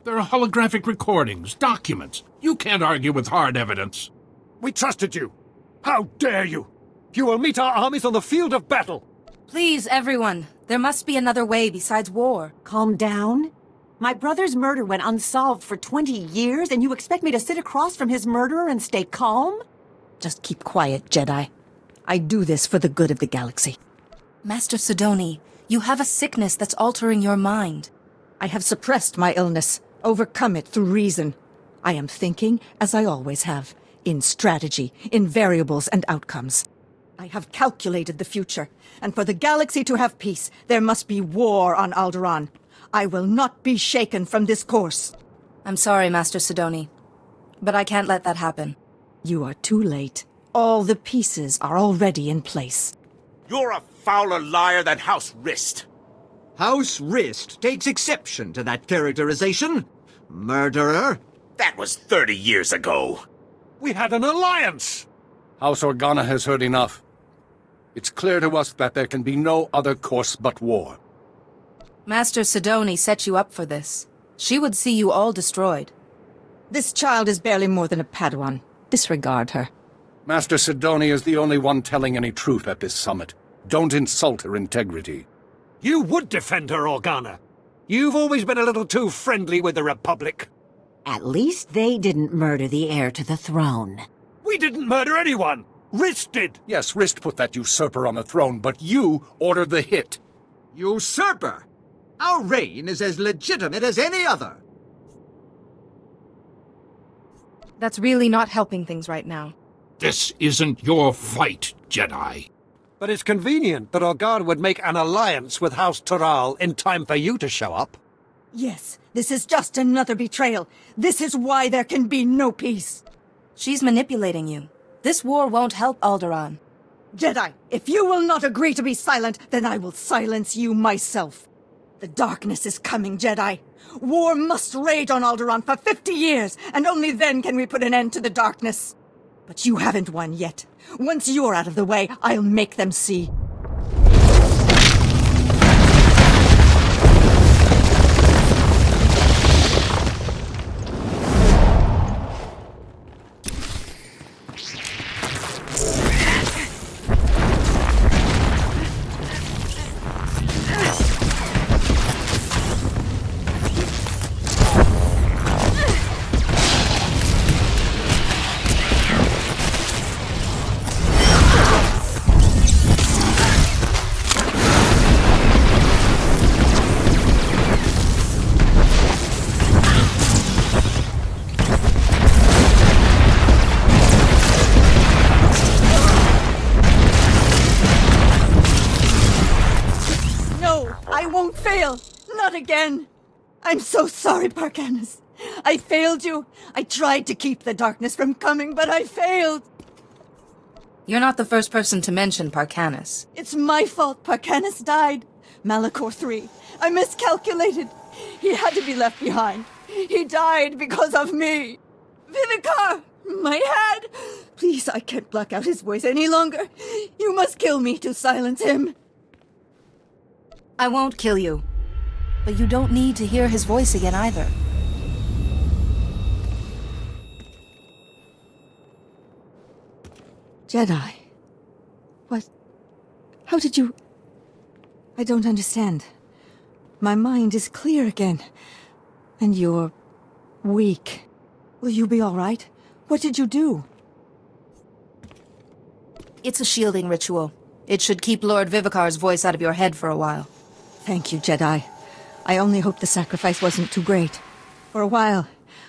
There are holographic recordings, documents. You can't argue with hard evidence. We trusted you. How dare you? You will meet our armies on the field of battle. Please, everyone. There must be another way besides war. Calm down. My brother's murder went unsolved for 20 years, and you expect me to sit across from his murderer and stay calm? Just keep quiet, Jedi. I do this for the good of the galaxy. Master Sidoni, you have a sickness that's altering your mind. I have suppressed my illness, overcome it through reason. I am thinking, as I always have, in strategy, in variables and outcomes. I have calculated the future, and for the galaxy to have peace, there must be war on Alderaan. I will not be shaken from this course. I'm sorry, Master Sidoni, but I can't let that happen. You are too late. All the pieces are already in place. You're a fouler liar than House Rist. House Rist takes exception to that characterization. Murderer. That was 30 years ago. We had an alliance. House Organa has heard enough. It's clear to us that there can be no other course but war. Master Sidoni set you up for this. She would see you all destroyed. This child is barely more than a Padawan. Disregard her. Master Sidoni is the only one telling any truth at this summit. Don't insult her integrity. You would defend her, Organa. You've always been a little too friendly with the Republic. At least they didn't murder the heir to the throne. We didn't murder anyone. Rist did. Yes, Rist put that usurper on the throne, but you ordered the hit. Usurper? Our reign is as legitimate as any other. That's really not helping things right now. This isn't your fight, Jedi. But it's convenient that Organa would make an alliance with House Tural in time for you to show up. Yes, this is just another betrayal. This is why there can be no peace. She's manipulating you. This war won't help Alderaan. Jedi, if you will not agree to be silent, then I will silence you myself. The darkness is coming, Jedi. War must rage on Alderaan for 50 years, and only then can we put an end to the darkness. But you haven't won yet. Once you're out of the way, I'll make them see. Not again! I'm so sorry, Parkanis. I failed you. I tried to keep the darkness from coming, but I failed. You're not the first person to mention Parkanis. It's my fault Parkanis died. Malachor III. I miscalculated. He had to be left behind. He died because of me. Vivicar! My head! Please, I can't block out his voice any longer. You must kill me to silence him. I won't kill you. But you don't need to hear his voice again either. Jedi. What? How did you... I don't understand. My mind is clear again. And you're... weak. Will you be all right? What did you do? It's a shielding ritual. It should keep Lord Vivicar's voice out of your head for a while. Thank you, Jedi. I only hope the sacrifice wasn't too great. For a while,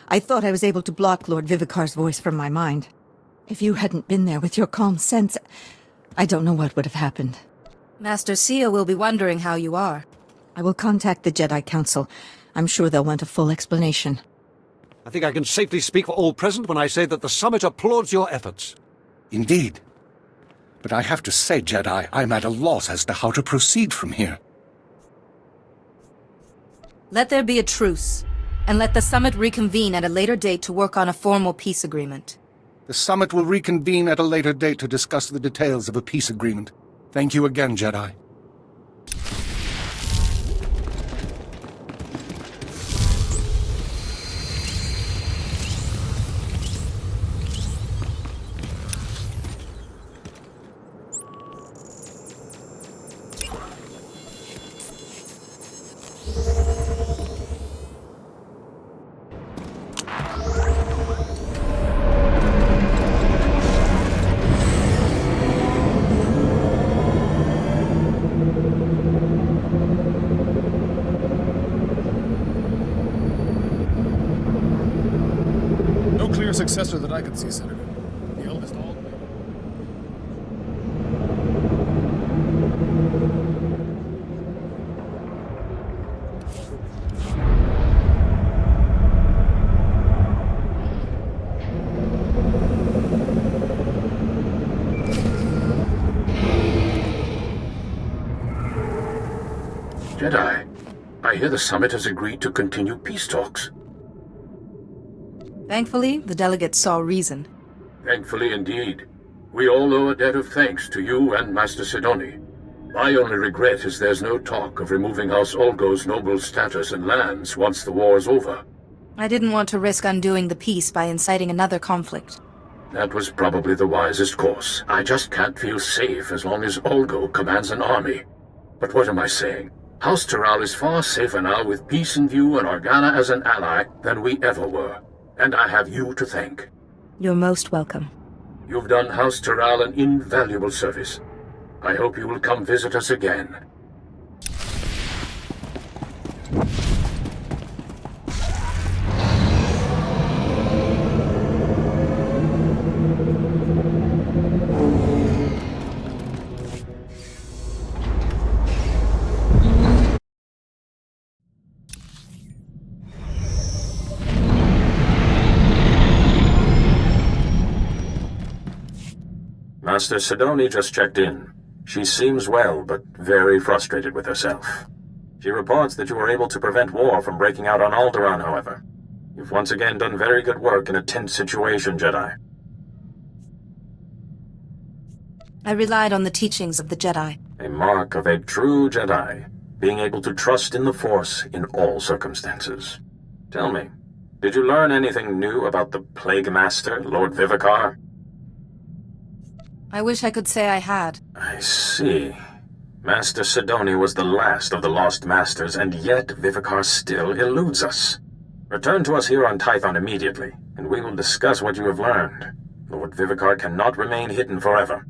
I thought I was able to block Lord Vivicar's voice from my mind. If you hadn't been there with your calm sense, I don't know what would have happened. Master Sia will be wondering how you are. I will contact the Jedi Council. I'm sure they'll want a full explanation. I think I can safely speak for all present when I say that the Summit applauds your efforts. Indeed. But I have to say, Jedi, I'm at a loss as to how to proceed from here. Let there be a truce, and let the Summit reconvene at a later date to work on a formal peace agreement. The Summit will reconvene at a later date to discuss the details of a peace agreement. Thank you again, Jedi. Successor that I could see, Senator. The eldest all... Jedi, I hear the Summit has agreed to continue peace talks. Thankfully, the delegates saw reason. Thankfully indeed. We all owe a debt of thanks to you and Master Sidoni. My only regret is there's no talk of removing House Olgo's noble status and lands once the war's over. I didn't want to risk undoing the peace by inciting another conflict. That was probably the wisest course. I just can't feel safe as long as Olgo commands an army. But what am I saying? House Taral is far safer now with peace in view and Organa as an ally than we ever were. And I have you to thank. You're most welcome. You've done House Taral an invaluable service. I hope you will come visit us again. Master Sidoni just checked in. She seems well, but very frustrated with herself. She reports that you were able to prevent war from breaking out on Alderaan, however. You've once again done very good work in a tense situation, Jedi. I relied on the teachings of the Jedi. A mark of a true Jedi, being able to trust in the Force in all circumstances. Tell me, did you learn anything new about the Plague Master, Lord Vivicar? I wish I could say I had. I see. Master Sidoni was the last of the Lost Masters, and yet Vivicar still eludes us. Return to us here on Tython immediately, and we will discuss what you have learned. Lord Vivicar cannot remain hidden forever.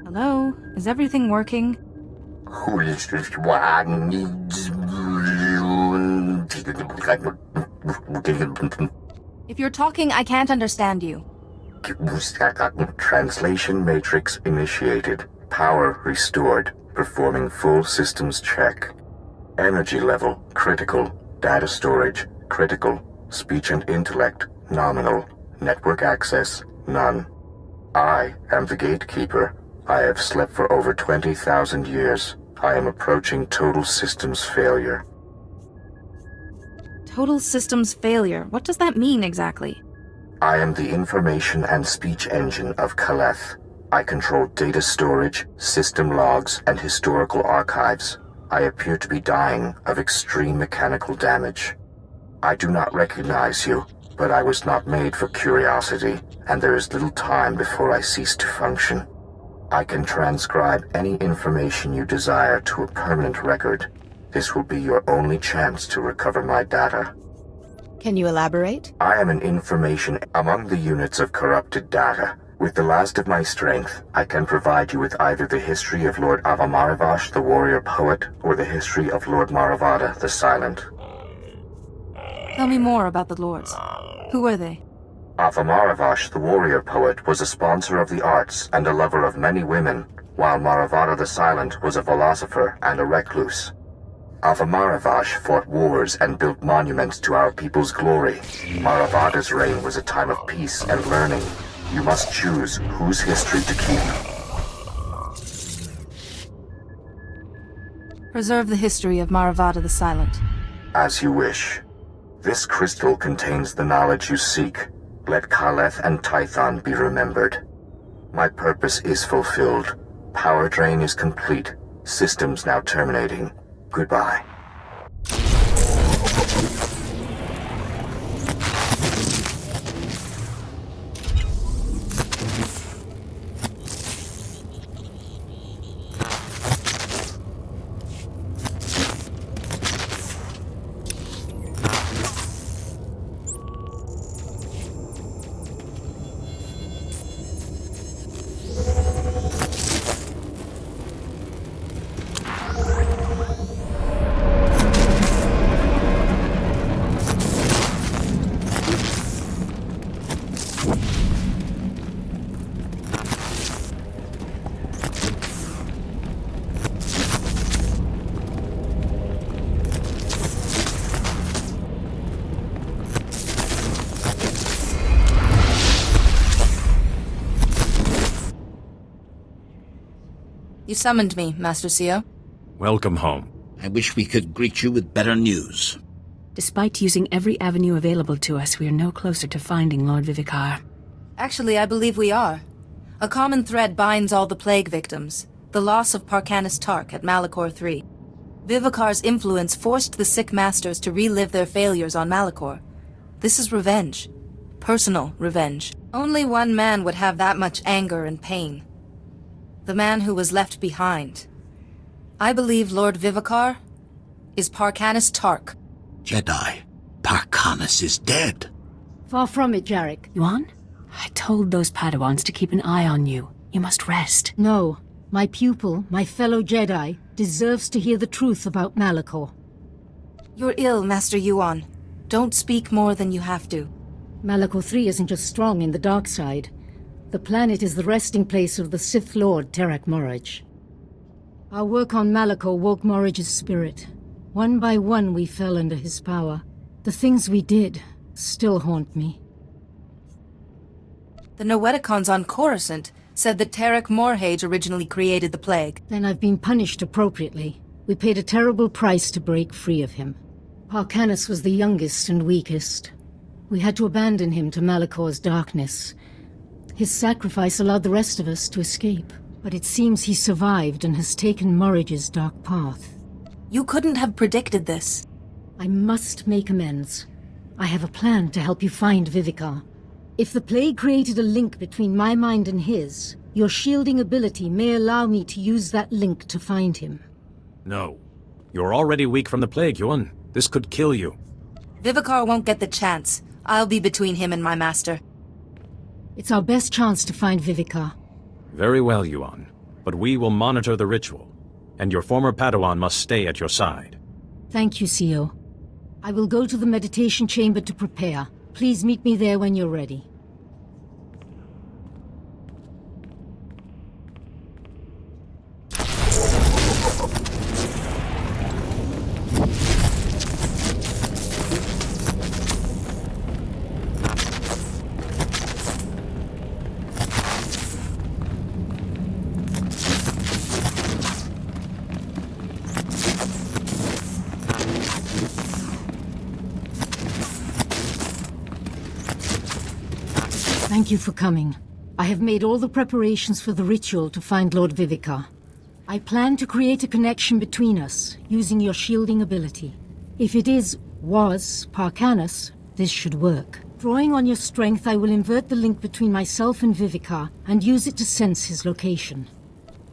Hello? Is everything working? If you're talking, I can't understand you. Translation matrix initiated. Power restored. Performing full systems check. Energy level critical. Data storage critical. Speech and intellect nominal. Network access none. I am the gatekeeper. I have slept for over 20,000 years. I am approaching total systems failure. Total systems failure. What does that mean exactly? I am the information and speech engine of Kaleth. I control data storage, system logs, and historical archives. I appear to be dying of extreme mechanical damage. I do not recognize you, but I was not made for curiosity, and there is little time before I cease to function. I can transcribe any information you desire to a permanent record. This will be your only chance to recover my data. Can you elaborate? I am an information among the units of corrupted data. With the last of my strength, I can provide you with either the history of Lord Avamaravash, the warrior poet, or the history of Lord Maravada, the silent. Tell me more about the lords. Who are they? Avamaravash, the warrior poet, was a sponsor of the arts and a lover of many women, while Maravada the Silent was a philosopher and a recluse. Avamaravash fought wars and built monuments to our people's glory. Maravada's reign was a time of peace and learning. You must choose whose history to keep. Preserve the history of Maravada the Silent. As you wish. This crystal contains the knowledge you seek. Let Kaleth and Tython be remembered. My purpose is fulfilled. Power drain is complete. Systems now terminating. Goodbye. You summoned me, Master Sio. Welcome home. I wish we could greet you with better news. Despite using every avenue available to us, we are no closer to finding Lord Vivicar. Actually, I believe we are. A common thread binds all the plague victims. The loss of Parcanis Tark at Malachor III. Vivicar's influence forced the sick masters to relive their failures on Malachor. This is revenge. Personal revenge. Only one man would have that much anger and pain. The man who was left behind. I believe Lord Vivicar is Parcanis Tark. Jedi, Parcanis is dead. Far from it, Jarek. Yuan? I told those Padawans to keep an eye on you. You must rest. No. My pupil, my fellow Jedi, deserves to hear the truth about Malachor. You're ill, Master Yuan. Don't speak more than you have to. Malachor III isn't just strong in the dark side. The planet is the resting place of the Sith Lord, Terak Moraj. Our work on Malachor woke Moraj's spirit. One by one we fell under his power. The things we did still haunt me. The Noeticons on Coruscant said that Terak Morhage originally created the plague. Then I've been punished appropriately. We paid a terrible price to break free of him. Parkanis was the youngest and weakest. We had to abandon him to Malachor's darkness. His sacrifice allowed the rest of us to escape, but it seems he survived and has taken Moraj's dark path. You couldn't have predicted this. I must make amends. I have a plan to help you find Vivicar. If the plague created a link between my mind and his, your shielding ability may allow me to use that link to find him. No. You're already weak from the plague, Yuan. This could kill you. Vivicar won't get the chance. I'll be between him and my master. It's our best chance to find Vivicar. Very well, Yuan. But we will monitor the ritual, and your former Padawan must stay at your side. Thank you, Sio. I will go to the meditation chamber to prepare. Please meet me there when you're ready. Thank you for coming. I have made all the preparations for the ritual to find Lord Vivicar. I plan to create a connection between us, using your shielding ability. If it was Parkanis, this should work. Drawing on your strength, I will invert the link between myself and Vivicar, and use it to sense his location.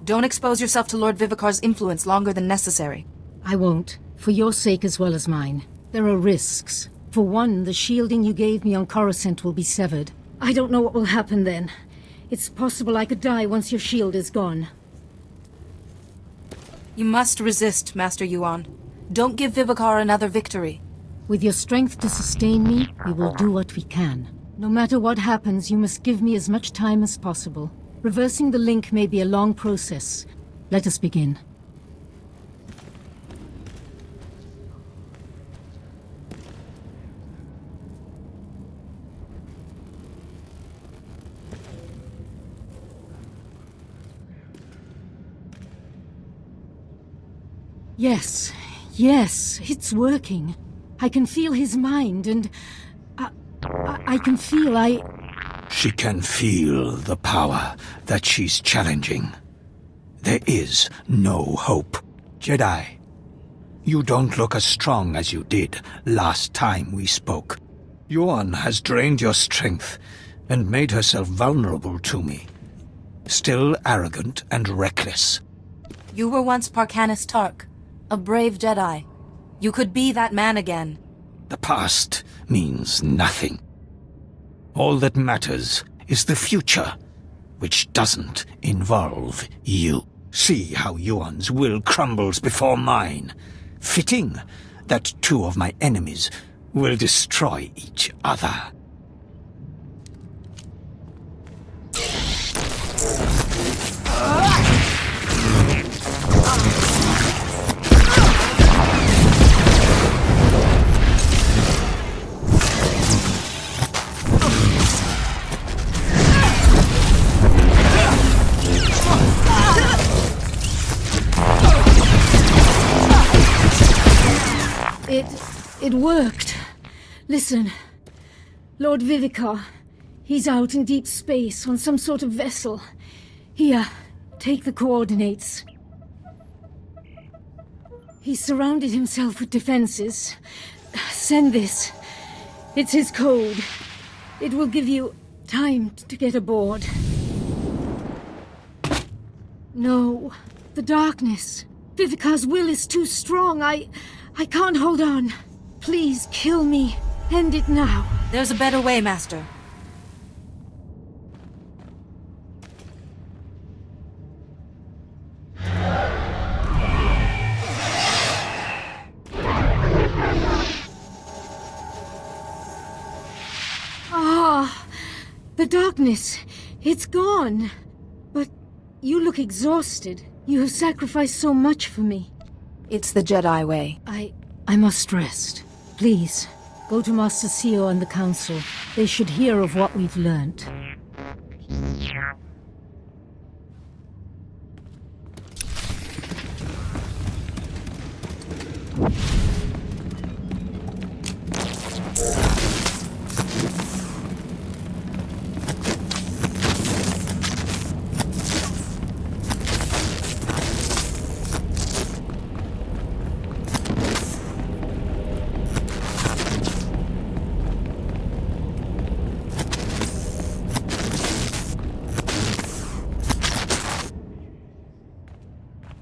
Don't expose yourself to Lord Vivicar's influence longer than necessary. I won't, for your sake as well as mine. There are risks. For one, the shielding you gave me on Coruscant will be severed. I don't know what will happen then. It's possible I could die once your shield is gone. You must resist, Master Yuan. Don't give Vivicar another victory. With your strength to sustain me, we will do what we can. No matter what happens, you must give me as much time as possible. Reversing the link may be a long process. Let us begin. Yes, it's working. I can feel his mind, and I can feel She can feel the power that she's challenging. There is no hope. Jedi, you don't look as strong as you did last time we spoke. Yuan has drained your strength and made herself vulnerable to me. Still arrogant and reckless. You were once Parkanis Tark, a brave Jedi. You could be that man again. The past means nothing. All that matters is the future, which doesn't involve you. See how Yuan's will crumbles before mine. Fitting that two of my enemies will destroy each other. It worked. Listen. Lord Vivicar. He's out in deep space on some sort of vessel. Here, take the coordinates. He's surrounded himself with defenses. Send this. It's his code. It will give you time to get aboard. No. The darkness. Vivicar's will is too strong. I can't hold on. Please kill me. End it now. There's a better way, Master. The darkness. It's gone. But you look exhausted. You have sacrificed so much for me. It's the Jedi way. I must rest. Please, go to Master Sio and the Council. They should hear of what we've learned.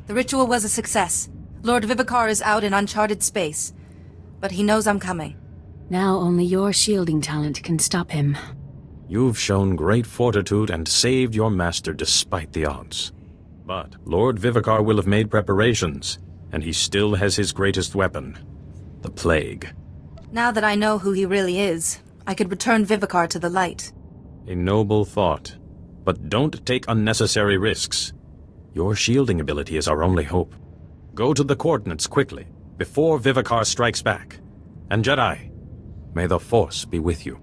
The ritual was a success. Lord Vivicar is out in uncharted space. But he knows I'm coming. Now only your shielding talent can stop him. You've shown great fortitude and saved your master despite the odds. But Lord Vivicar will have made preparations, and he still has his greatest weapon, the Plague. Now that I know who he really is, I could return Vivicar to the light. A noble thought. But don't take unnecessary risks. Your shielding ability is our only hope. Go to the coordinates quickly, before Vivicar strikes back. And Jedi, may the Force be with you.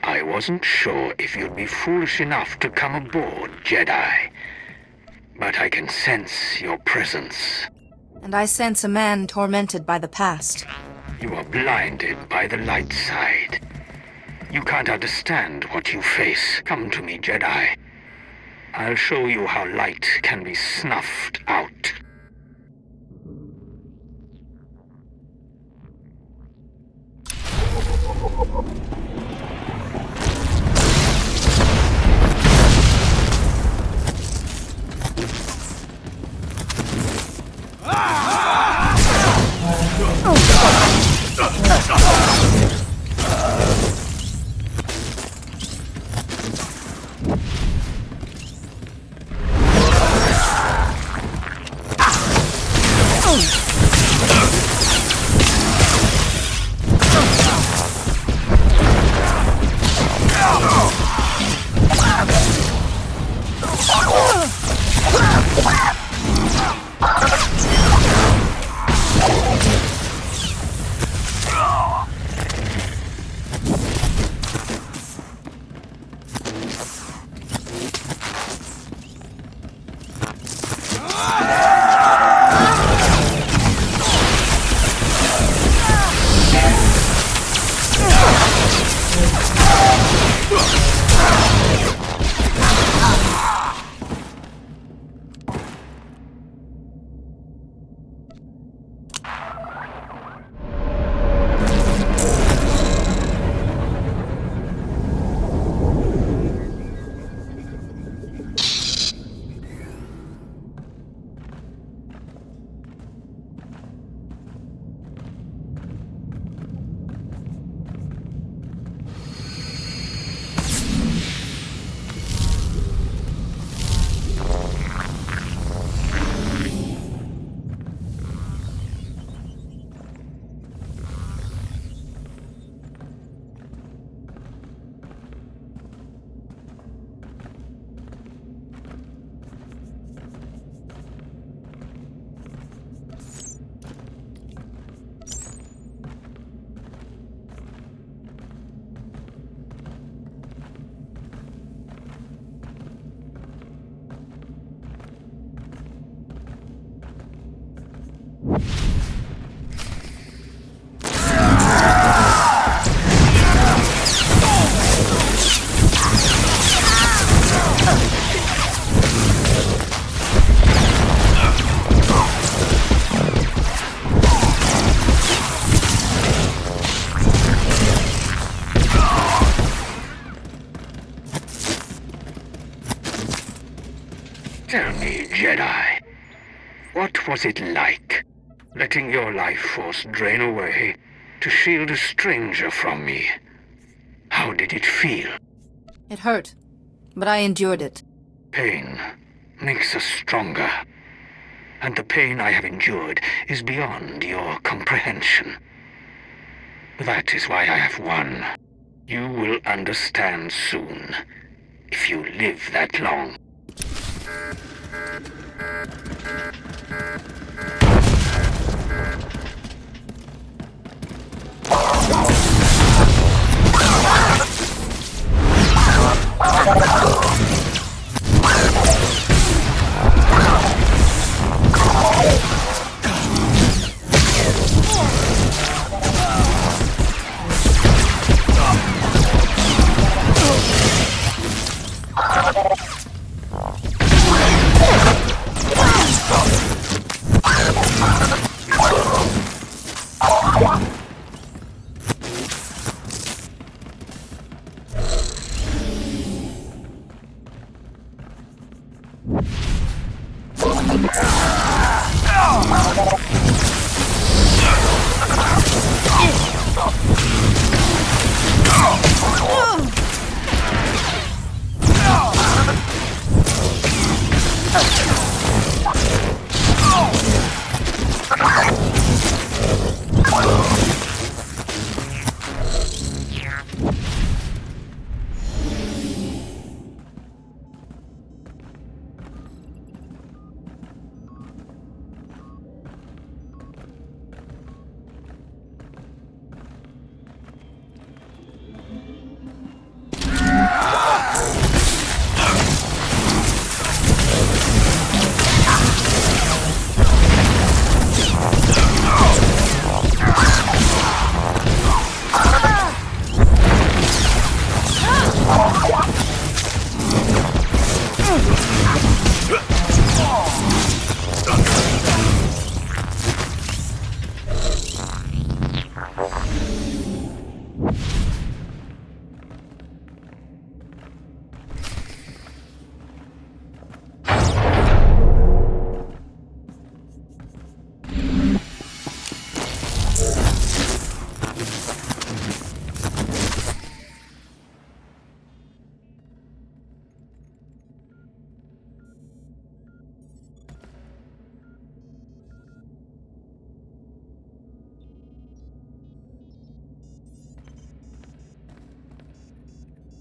I wasn't sure if you'd be foolish enough to come aboard, Jedi. But I can sense your presence. And I sense a man tormented by the past. You are blinded by the light side. You can't understand what you face. Come to me, Jedi. I'll show you how light can be snuffed out. Tell me, Jedi, what was it like, letting your life force drain away to shield a stranger from me? How did it feel? It hurt, but I endured it. Pain makes us stronger. And the pain I have endured is beyond your comprehension. That is why I have won. You will understand soon, if you live that long.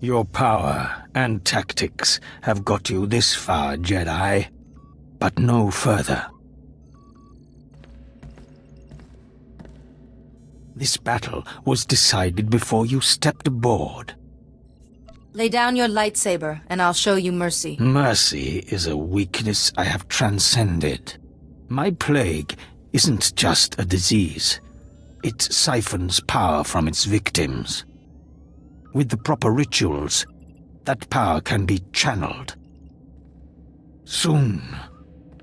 Your power and tactics have got you this far, Jedi, but no further. This battle was decided before you stepped aboard. Lay down your lightsaber, and I'll show you mercy. Mercy is a weakness I have transcended. My plague isn't just a disease. It siphons power from its victims. With the proper rituals, that power can be channeled. Soon,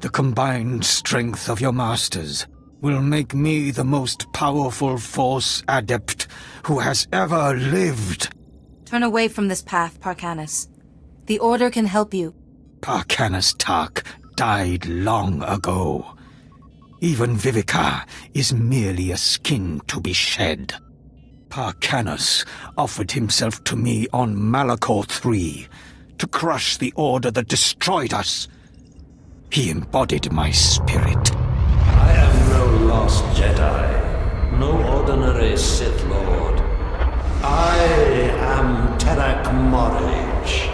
the combined strength of your masters will make me the most powerful Force adept who has ever lived. Turn away from this path, Parkanis. The Order can help you. Parkanis Tark died long ago. Even Vivica is merely a skin to be shed. Parkanis offered himself to me on Malachor III to crush the Order that destroyed us. He embodied my spirit. I am no lost Jedi, no ordinary Sith Lord. I am Terak Morridge.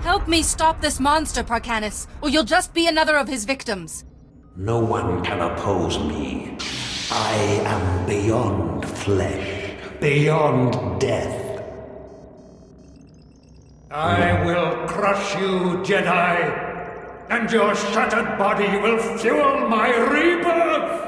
Help me stop this monster, Parkanis, or you'll just be another of his victims. No one can oppose me. I am beyond flesh, beyond death. I will crush you, Jedi, and your shattered body will fuel my rebirth!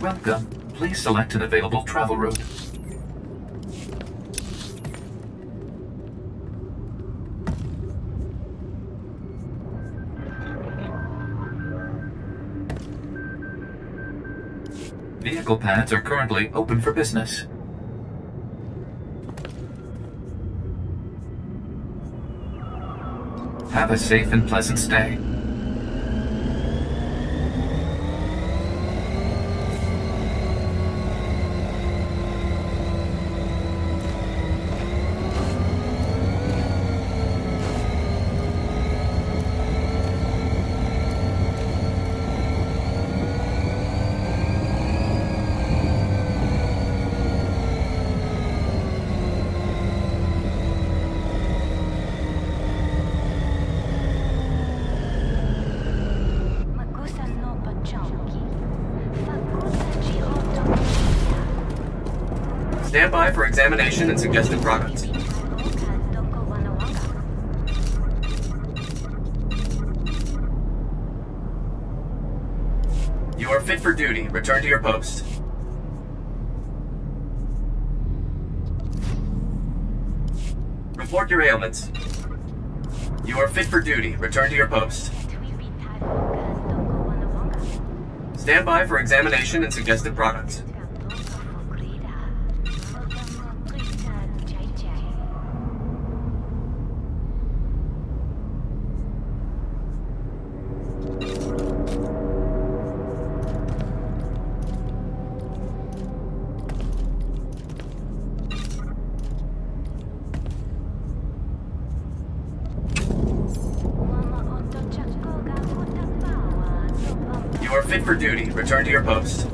Welcome. Please select an available travel route. Vehicle pads are currently open for business. Have a safe and pleasant stay. Stand by for examination and suggested products. You are fit for duty. Return to your post. Report your ailments. You are fit for duty. Return to your post. Stand by for examination and suggested products. You are fit for duty. Return to your post.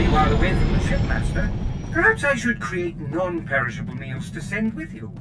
While away from the shipmaster, perhaps I should create non-perishable meals to send with you.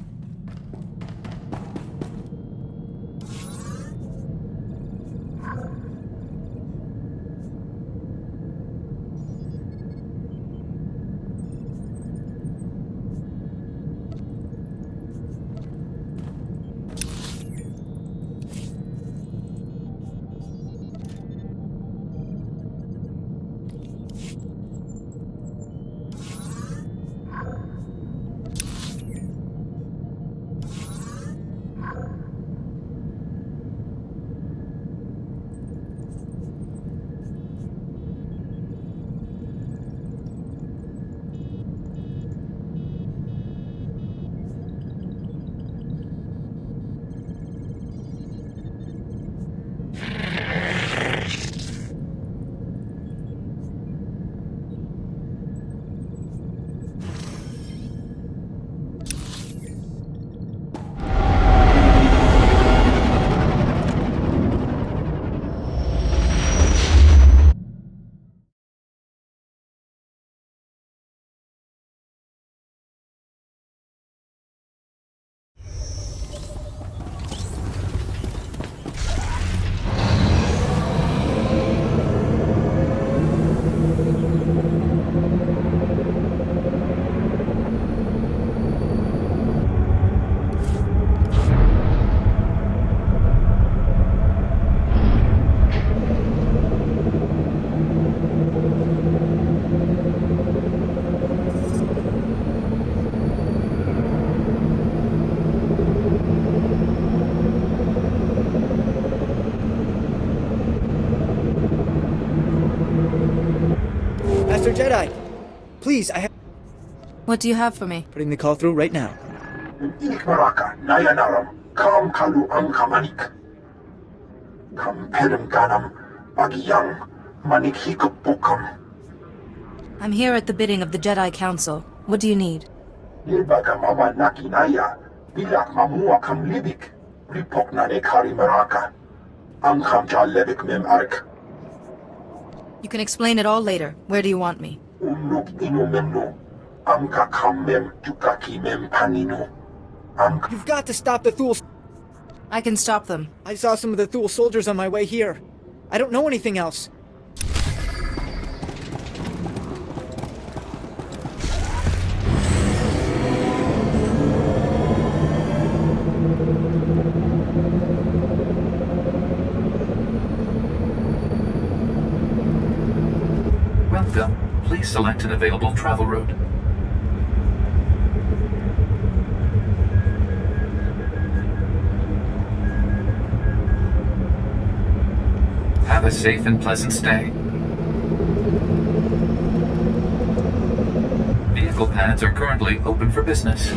please, I have... What do you have for me? Putting the call through right now. Inikmaraka, Nayanaram, Kam Kalu Angkamanik. Kam Pedem Ganam, Bagiyang, Manik Hikapukam. I'm here at the bidding of the Jedi Council. What do you need? Nirbaga Mama Nakinaya, Bilak Mamua Kam Libik, Ripoknane Kari Maraka, Ankam Jalebik Mem Ark. You can explain it all later. Where do you want me? Unuk Inumemno, Amka Kam Mem Tukaki Mem Panino. You've got to stop the Thule... I can stop them. I saw some of the Thule soldiers on my way here. I don't know anything else. Welcome. Please select an available travel route. Have a safe and pleasant stay. Vehicle pads are currently open for business.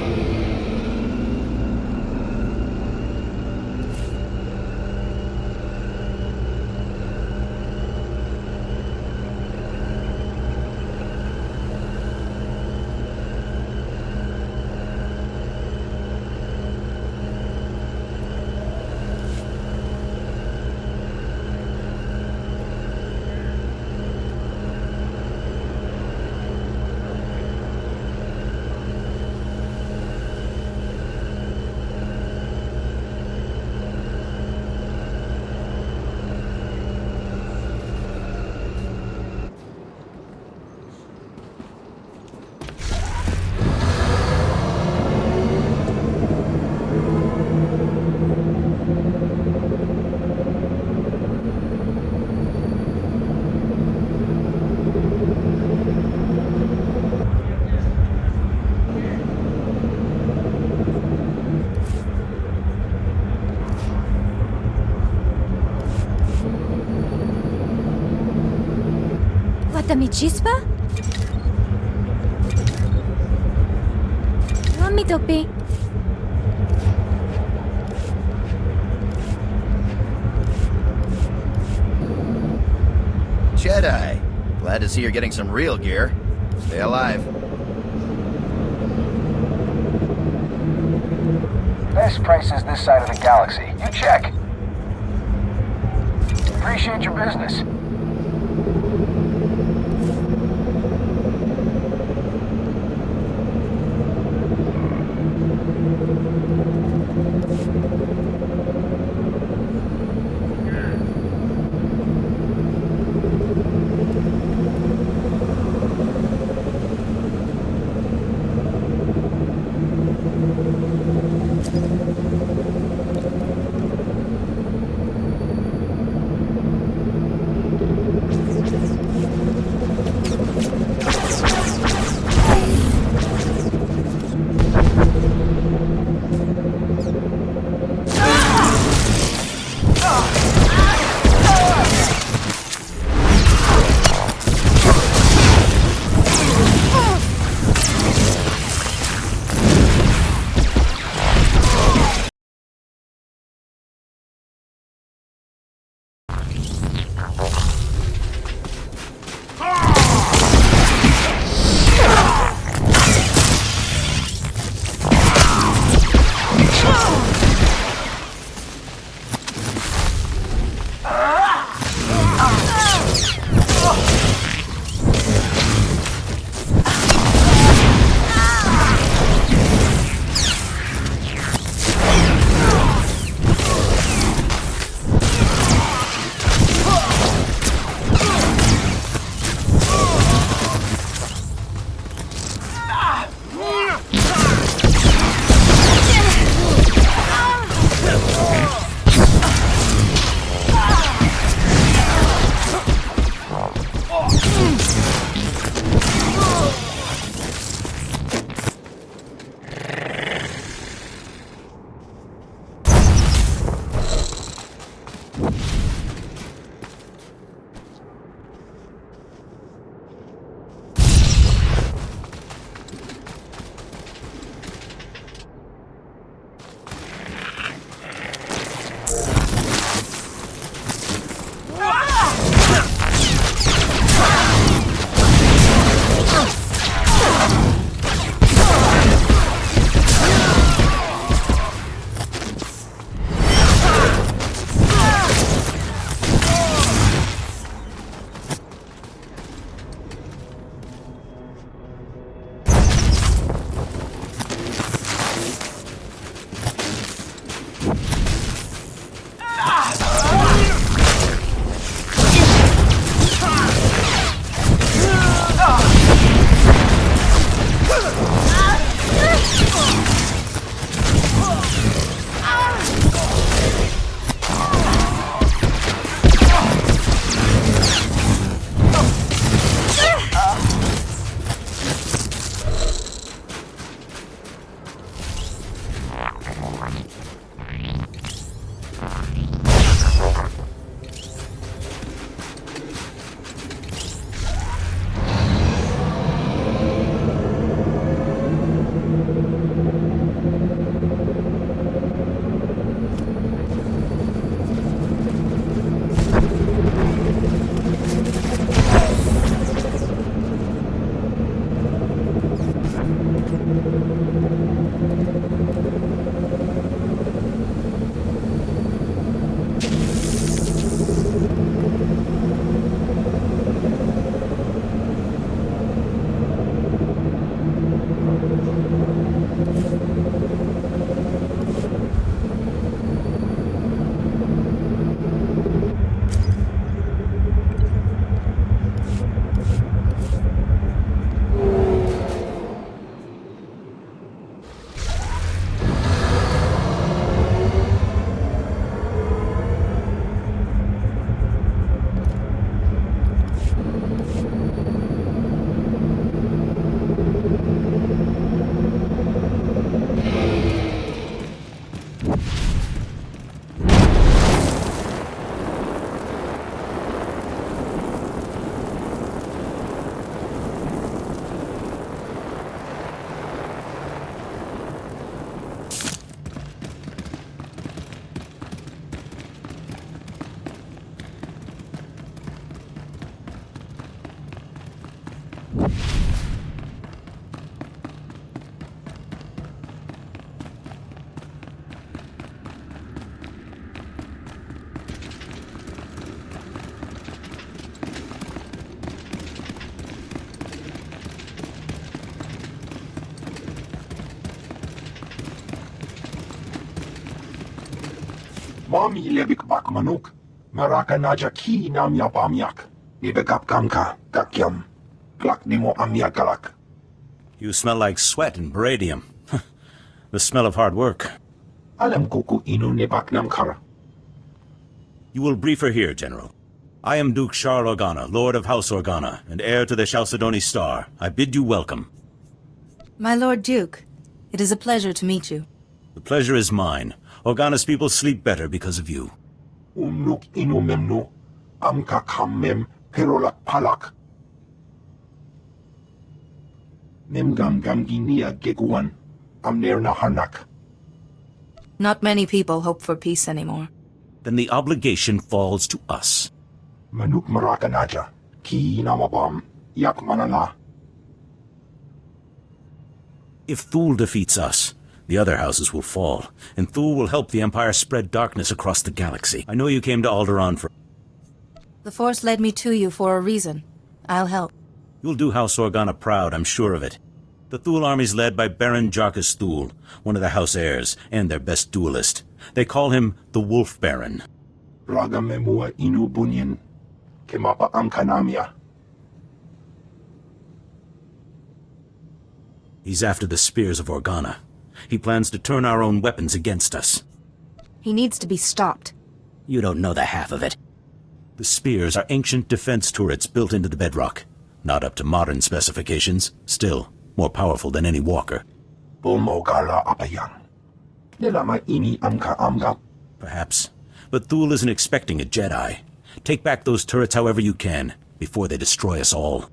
Watami Chispa? Mami Topi. Jedi. Glad to see you're getting some real gear. Stay alive. Best prices this side of the galaxy. You check. Appreciate your business. Mami lebik bak manuk. Maraka naja ki nam ya bamyak. Nibegap gamka, gakyam. Glak nimo amya galak. You smell like sweat and baradium. The smell of hard work. Alam kuku inu nebak nam kara. You will brief her here, General. I am Duke Shar Organa, Lord of House Organa, and heir to the Chalcedony Star. I bid you welcome. My Lord Duke, it is a pleasure to meet you. The pleasure is mine. Organa's people sleep better because of you. Umnuk inu memnu. Amka kammem perolak palak. Memgam gamginia geguan. Amner na hanak. Not many people hope for peace anymore. Then the obligation falls to us. Manuk marakanaja. Ki namabam. Yak manala. If Thule defeats us, the other houses will fall, and Thule will help the Empire spread darkness across the galaxy. I know you came to Alderaan for... The Force led me to you for a reason. I'll help. You'll do House Organa proud, I'm sure of it. The Thule army's led by Baron Jarkus Thule, one of the House heirs, and their best duelist. They call him the Wolf Baron. Raga memua inu bunyan. Kemapa amkanamia. He's after the spears of Organa. He plans to turn our own weapons against us. He needs to be stopped. You don't know the half of it. The spears are ancient defense turrets built into the bedrock. Not up to modern specifications, still more powerful than any walker. Bomogala apayang. Nilama ini amka amga. Perhaps. But Thule isn't expecting a Jedi. Take back those turrets however you can, before they destroy us all.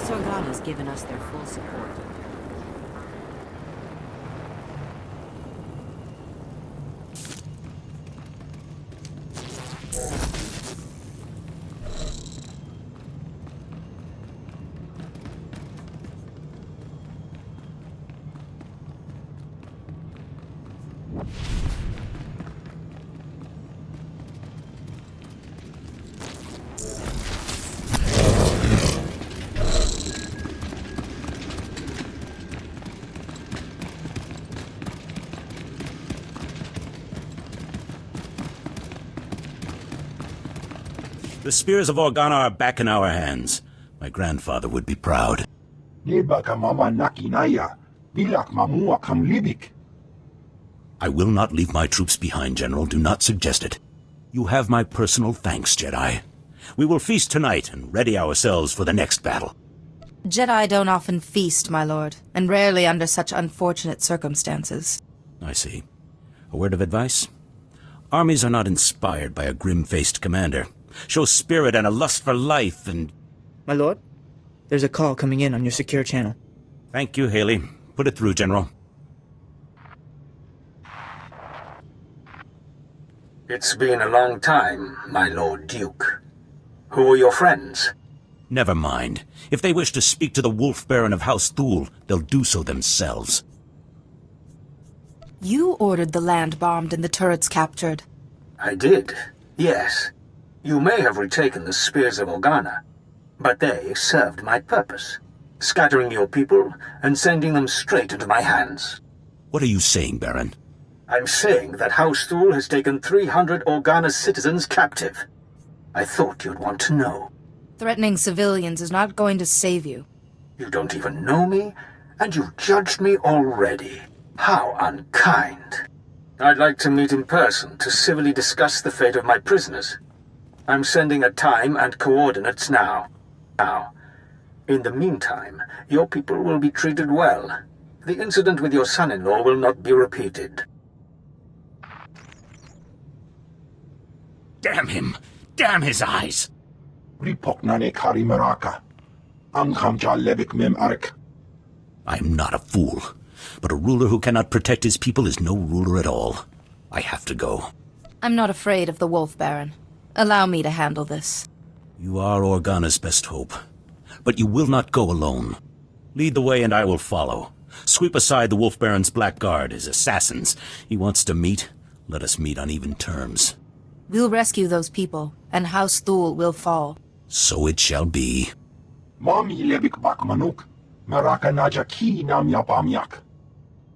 House Organa's given us their full support. The spears of Organa are back in our hands. My grandfather would be proud. I will not leave my troops behind, General. Do not suggest it. You have my personal thanks, Jedi. We will feast tonight and ready ourselves for the next battle. Jedi don't often feast, my lord, and rarely under such unfortunate circumstances. I see. A word of advice? Armies are not inspired by a grim-faced commander. Show spirit and a lust for life and... My lord, there's a call coming in on your secure channel. Thank you, Haley. Put it through, General. It's been a long time, my Lord Duke. Who are your friends? Never mind. If they wish to speak to the Wolf Baron of House Thule, they'll do so themselves. You ordered the land bombed and the turrets captured. I did, yes. You may have retaken the spears of Organa, but they served my purpose, scattering your people and sending them straight into my hands. What are you saying, Baron? I'm saying that House Thule has taken 300 Organa citizens captive. I thought you'd want to know. Threatening civilians is not going to save you. You don't even know me, and you've judged me already. How unkind. I'd like to meet in person to civilly discuss the fate of my prisoners. I'm sending a time and coordinates now. In the meantime, your people will be treated well. The incident with your son-in-law will not be repeated. Damn him! Damn his eyes! I'm not a fool, but a ruler who cannot protect his people is no ruler at all. I have to go. I'm not afraid of the Wolf Baron. Allow me to handle this. You are Organa's best hope, but you will not go alone. Lead the way and I will follow. Sweep aside the Wolf Baron's Black Guard, his assassins. He wants to meet. Let us meet on even terms. We'll rescue those people, and House Thule will fall. So it shall be.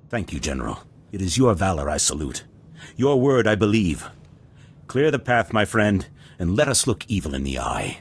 Thank you, General. It is your valor I salute. Your word I believe. Clear the path, my friend, and let us look evil in the eye.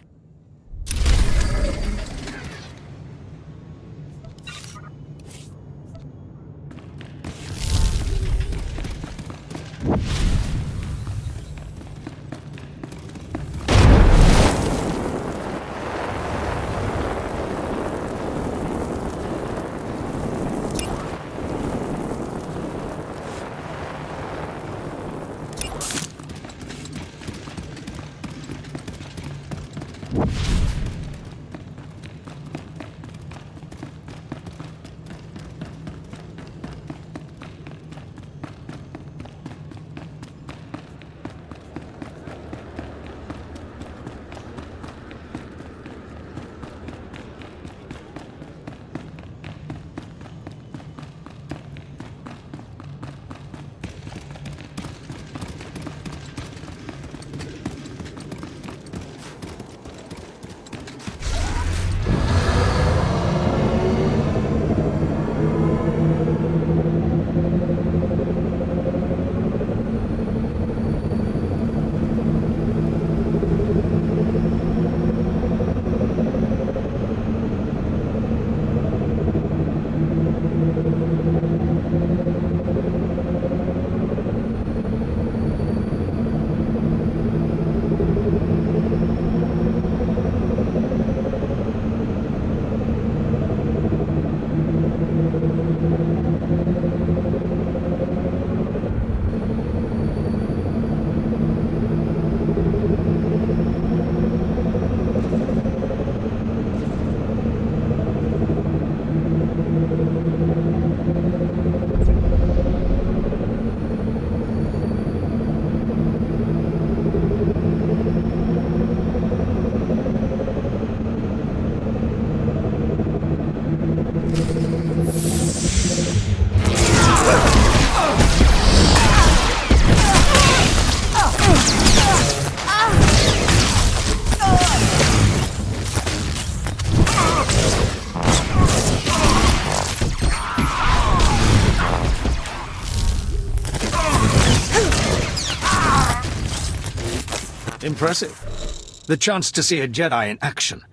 impressive. The chance to see a Jedi in action.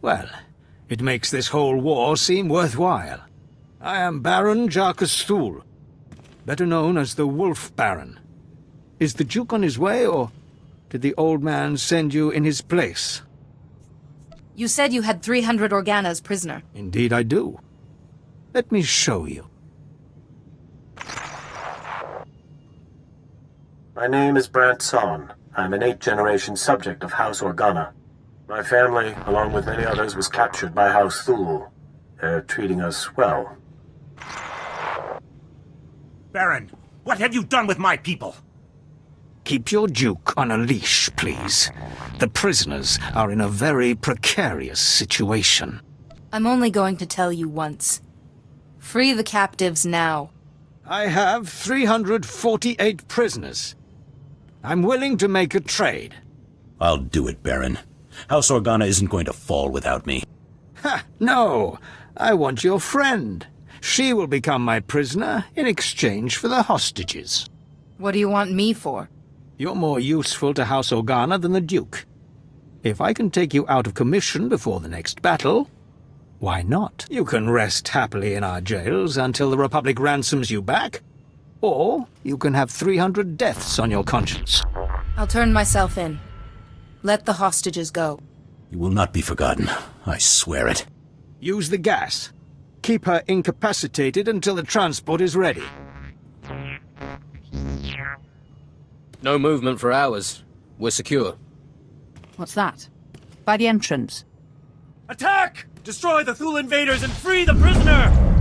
Well, it makes this whole war seem worthwhile. I am Baron Jarkus Thul, better known as the Wolf Baron. Is the Duke on his way, or did the old man send you in his place? You said you had 300 Organas prisoner. Indeed I do. Let me show you. My name is Brant Son. I'm an 8th-generation subject of House Organa. My family, along with many others, was captured by House Thul. They're treating us well. Baron, what have you done with my people? Keep your Duke on a leash, please. The prisoners are in a very precarious situation. I'm only going to tell you once. Free the captives now. I have 348 prisoners. I'm willing to make a trade. I'll do it, Baron. House Organa isn't going to fall without me. Ha! No! I want your friend. She will become my prisoner in exchange for the hostages. What do you want me for? You're more useful to House Organa than the Duke. If I can take you out of commission before the next battle, why not? You can rest happily in our jails until the Republic ransoms you back. Or you can have 300 deaths on your conscience. I'll turn myself in. Let the hostages go. You will not be forgotten. I swear it. Use the gas. Keep her incapacitated until the transport is ready. No movement for hours. We're secure. What's that? By the entrance. Attack! Destroy the Thul invaders and free the prisoner!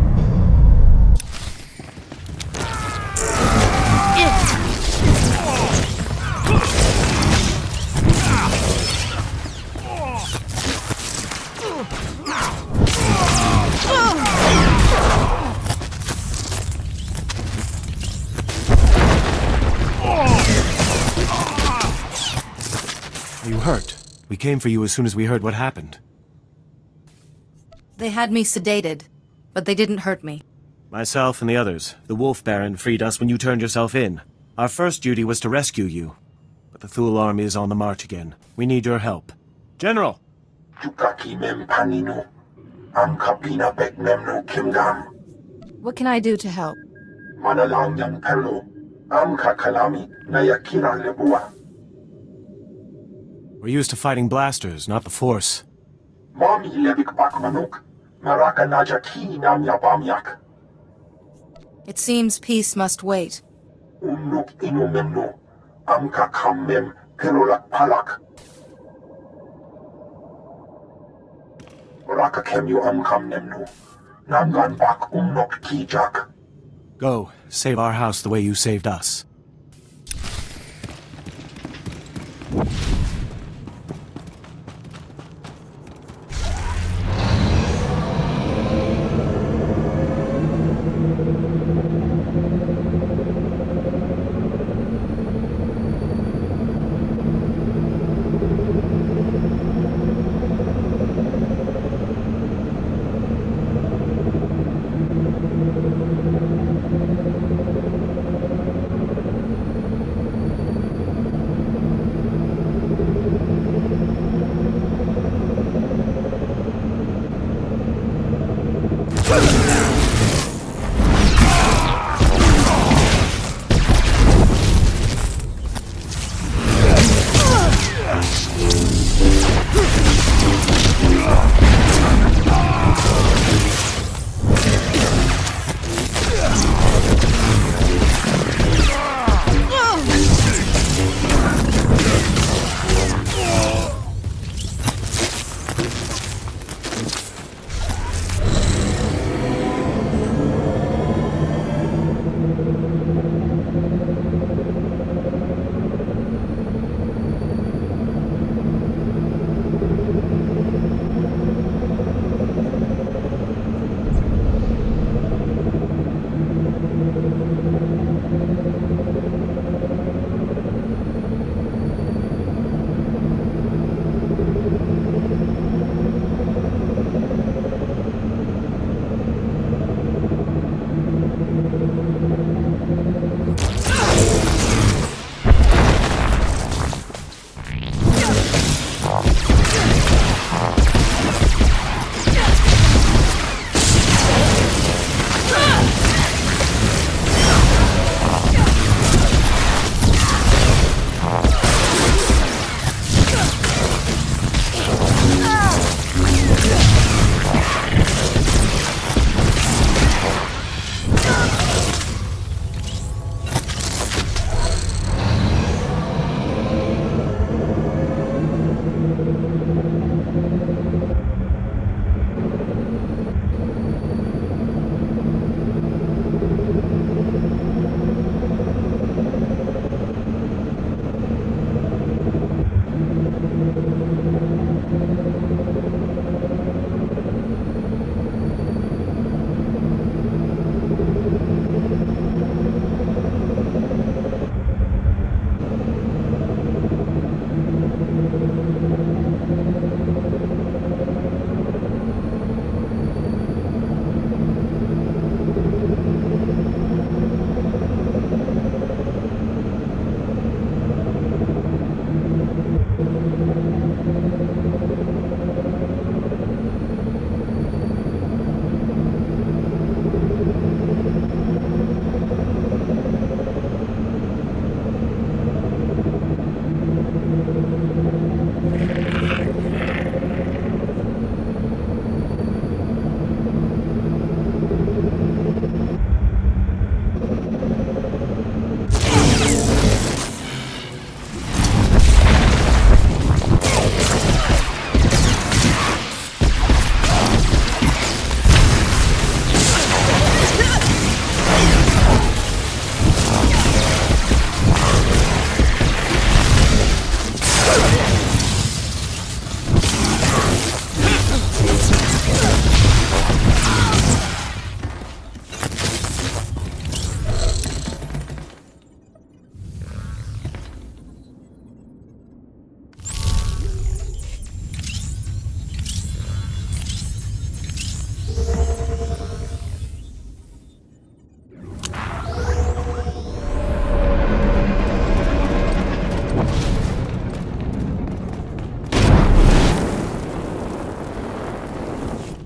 Are you hurt? We came for you as soon as we heard what happened. They had me sedated, but they didn't hurt me. Myself and the others, the Wolf Baron, freed us when you turned yourself in. Our first duty was to rescue you. But the Thul army is on the march again. We need your help. General! What can I do to help? We're used to fighting blasters, not the Force. It seems peace must wait. Go, save our house the way you saved us.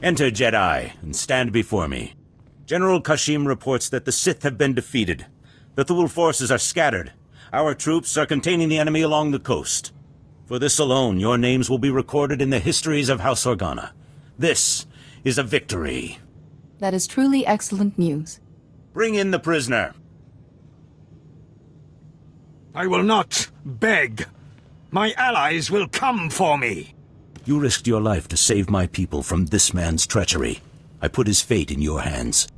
Enter, Jedi, and stand before me. General Kashim reports that the Sith have been defeated. The Thule forces are scattered. Our troops are containing the enemy along the coast. For this alone, your names will be recorded in the histories of House Organa. This is a victory. That is truly excellent news. Bring in the prisoner. I will not beg. My allies will come for me. You risked your life to save my people from this man's treachery. I put his fate in your hands.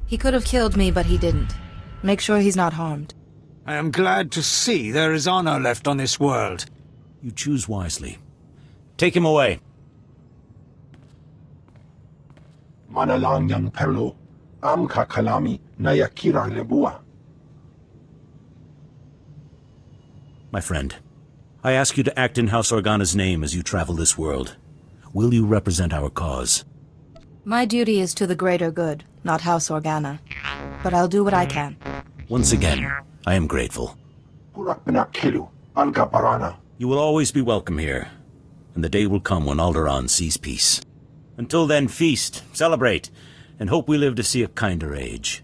He could have killed me, but he didn't. Make sure he's not harmed. I am glad to see there is honor left on this world. You choose wisely. Take him away. Manalanyang perlo, amka kalami nayakira lebua. My friend, I ask you to act in House Organa's name as you travel this world. Will you represent our cause? My duty is to the greater good, not House Organa. But I'll do what I can. Once again, I am grateful. You will always be welcome here, and the day will come when Alderaan sees peace. Until then, feast, celebrate, and hope we live to see a kinder age.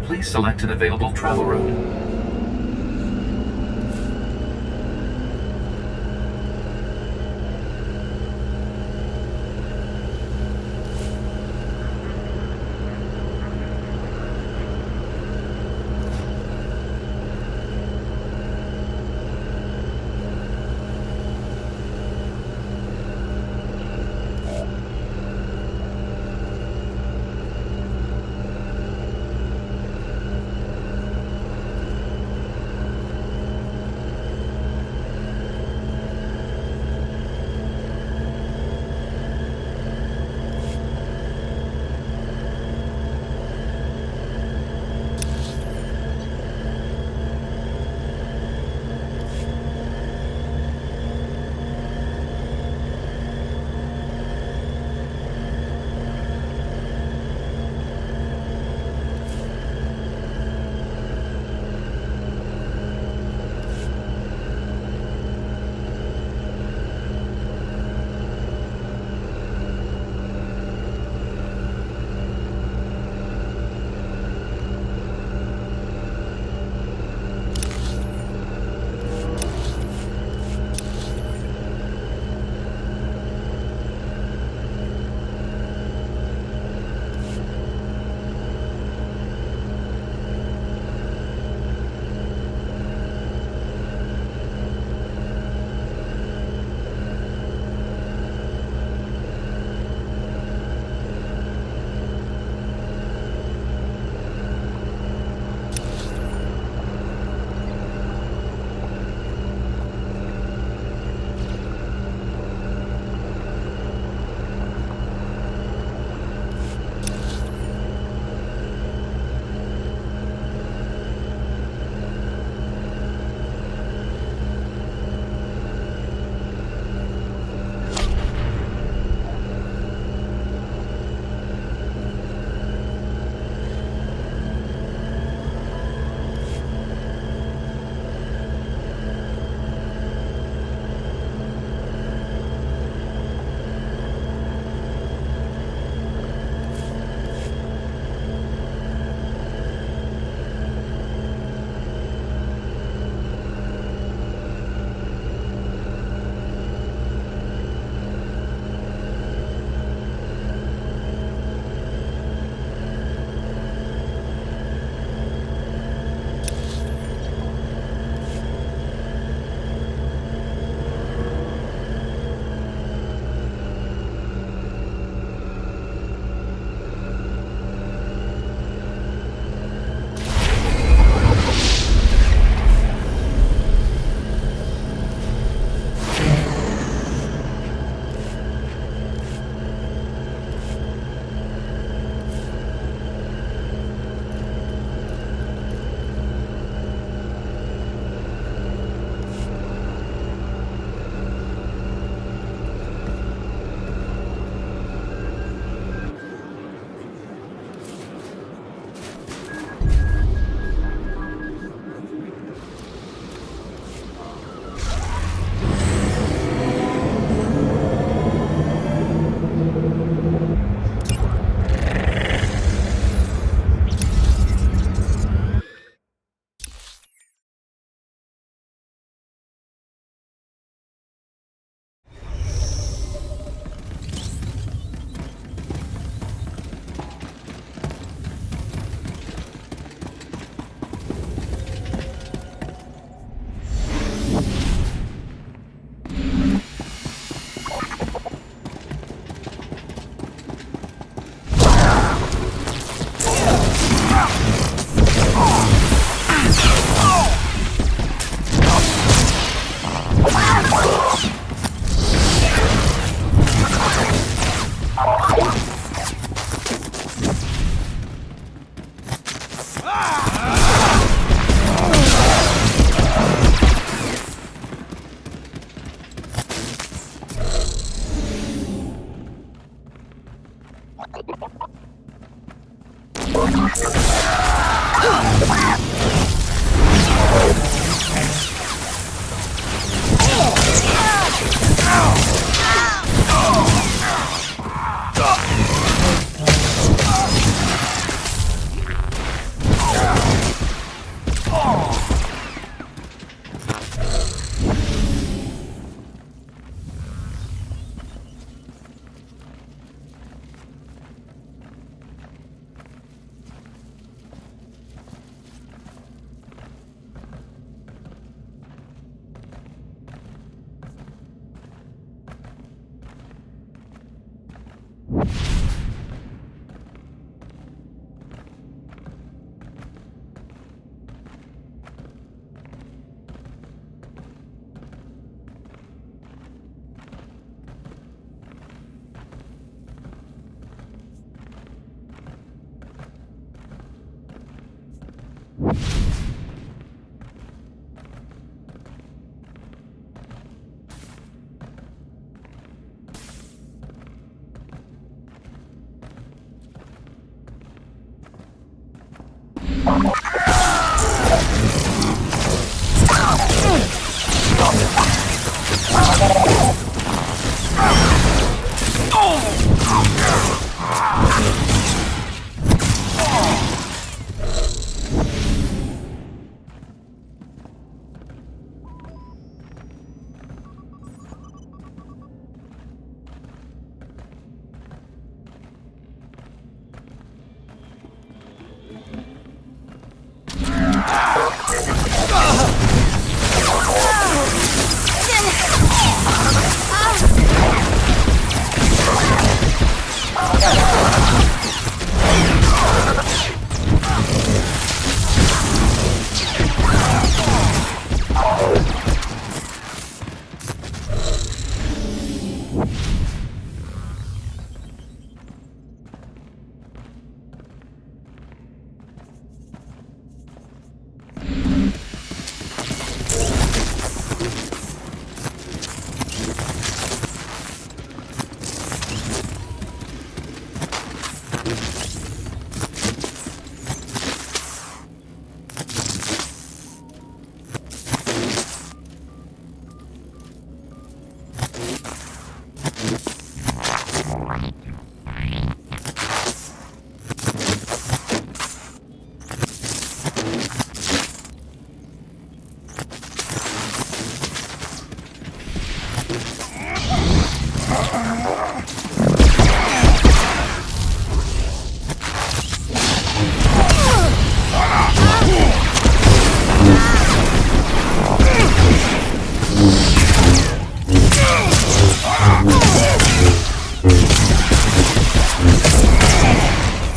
Please select an available travel route.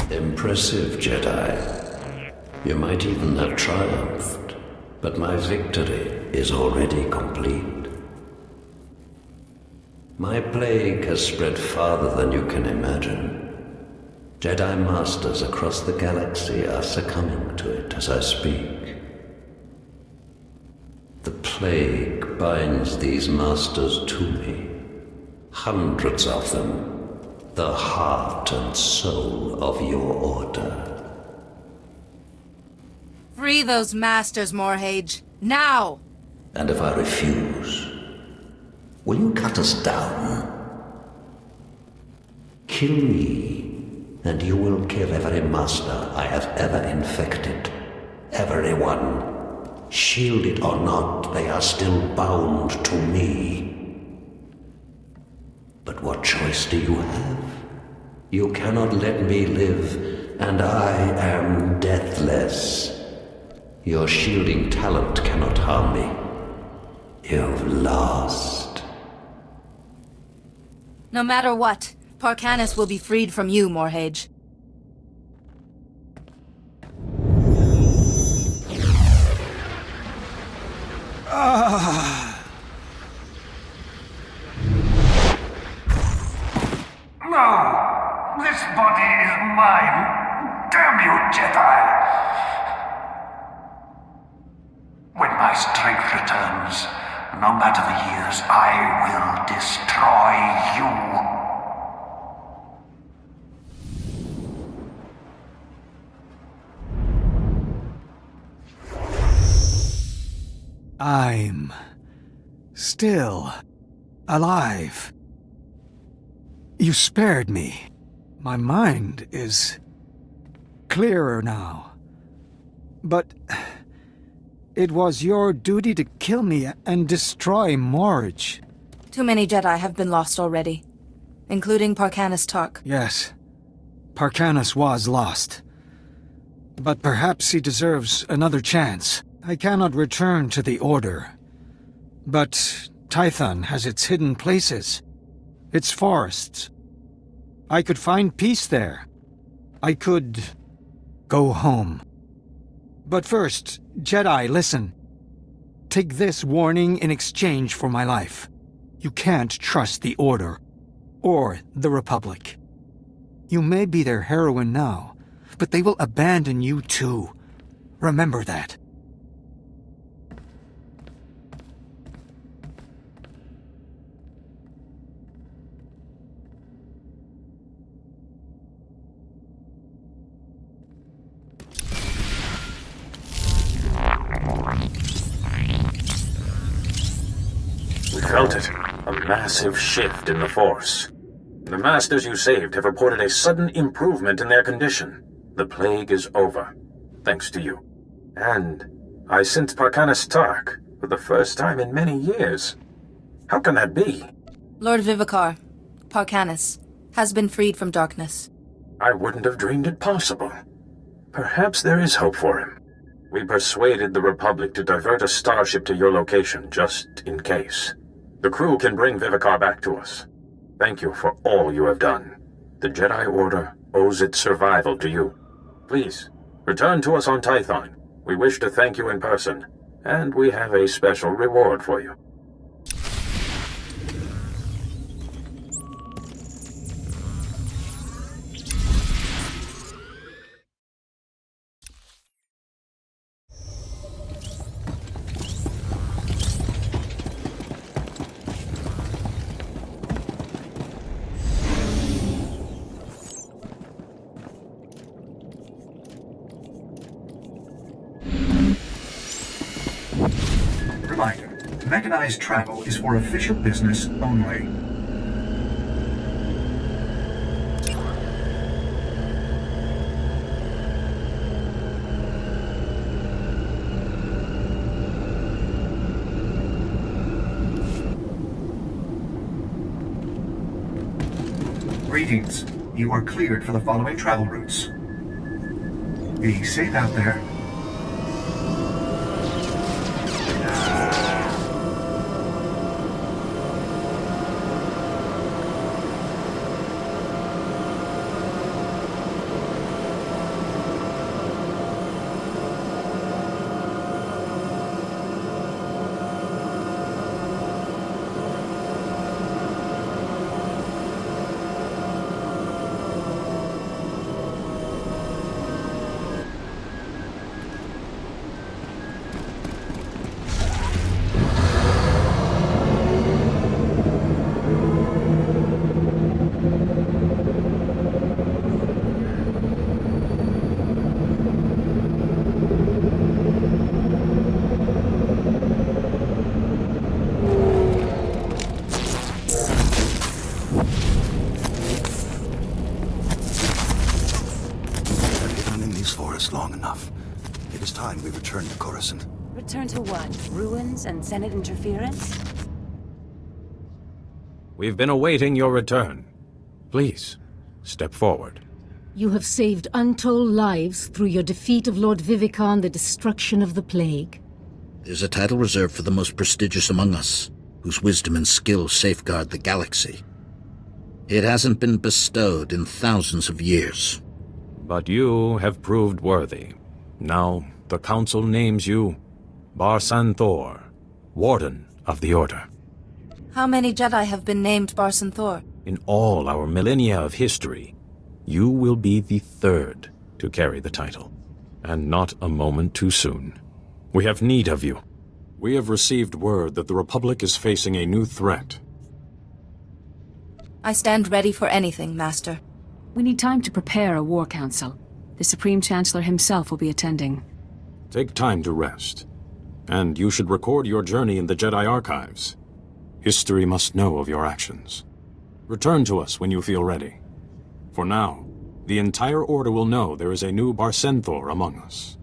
Impressive, Jedi. You might even have triumphed, but my victory is already complete. My plague has spread farther than you can imagine. Jedi Masters across the galaxy are succumbing to it as I speak. The plague binds these Masters to me. Hundreds of them. The heart and soul of your order. Free those Masters, Morhage. Now! And if I refuse, will you cut us down? Kill me, and you will kill every Master I have ever infected. Everyone. Shielded or not, they are still bound to me. But what choice do you have? You cannot let me live, and I am deathless. Your shielding talent cannot harm me. You've lost. No matter what, Parkanis will be freed from you, Morhage. No! This body is mine! Damn you, Jedi! When my strength returns, no matter the years, I will destroy you! I'm still alive. You spared me. My mind is clearer now. But it was your duty to kill me and destroy Morge. Too many Jedi have been lost already, including Parkanis Tark. Yes, Parkanis was lost. But perhaps he deserves another chance. I cannot return to the Order. But Tython has its hidden places, its forests. I could find peace there. I could go home. But first, Jedi, listen. Take this warning in exchange for my life. You can't trust the Order, or the Republic. You may be their heroine now, but they will abandon you too. Remember that. We felt it. A massive shift in the Force. The Masters you saved have reported a sudden improvement in their condition. The plague is over, thanks to you. And I sense Parkanis Tark for the first time in many years. How can that be? Lord Vivicar, Parkanis, has been freed from darkness. I wouldn't have dreamed it possible. Perhaps there is hope for him. We persuaded the Republic to divert a starship to your location, just in case. The crew can bring Vivicar back to us. Thank you for all you have done. The Jedi Order owes its survival to you. Please, return to us on Tython. We wish to thank you in person, and we have a special reward for you. Mechanized travel is for official business only. Greetings. You are cleared for the following travel routes. Be safe out there. Long enough. It is time we return to Coruscant. Return to what? Ruins and Senate interference? We've been awaiting your return. Please, step forward. You have saved untold lives through your defeat of Lord Vivicar and the destruction of the Plague. There's a title reserved for the most prestigious among us, whose wisdom and skill safeguard the galaxy. It hasn't been bestowed in thousands of years. But you have proved worthy. Now, the Council names you Barsan Thor, Warden of the Order. How many Jedi have been named Barsan Thor? In all our millennia of history, you will be the third to carry the title. And not a moment too soon. We have need of you. We have received word that the Republic is facing a new threat. I stand ready for anything, Master. We need time to prepare a war council. The Supreme Chancellor himself will be attending. Take time to rest. And you should record your journey in the Jedi archives. History must know of your actions. Return to us when you feel ready. For now, the entire Order will know there is a new Barsenthor among us.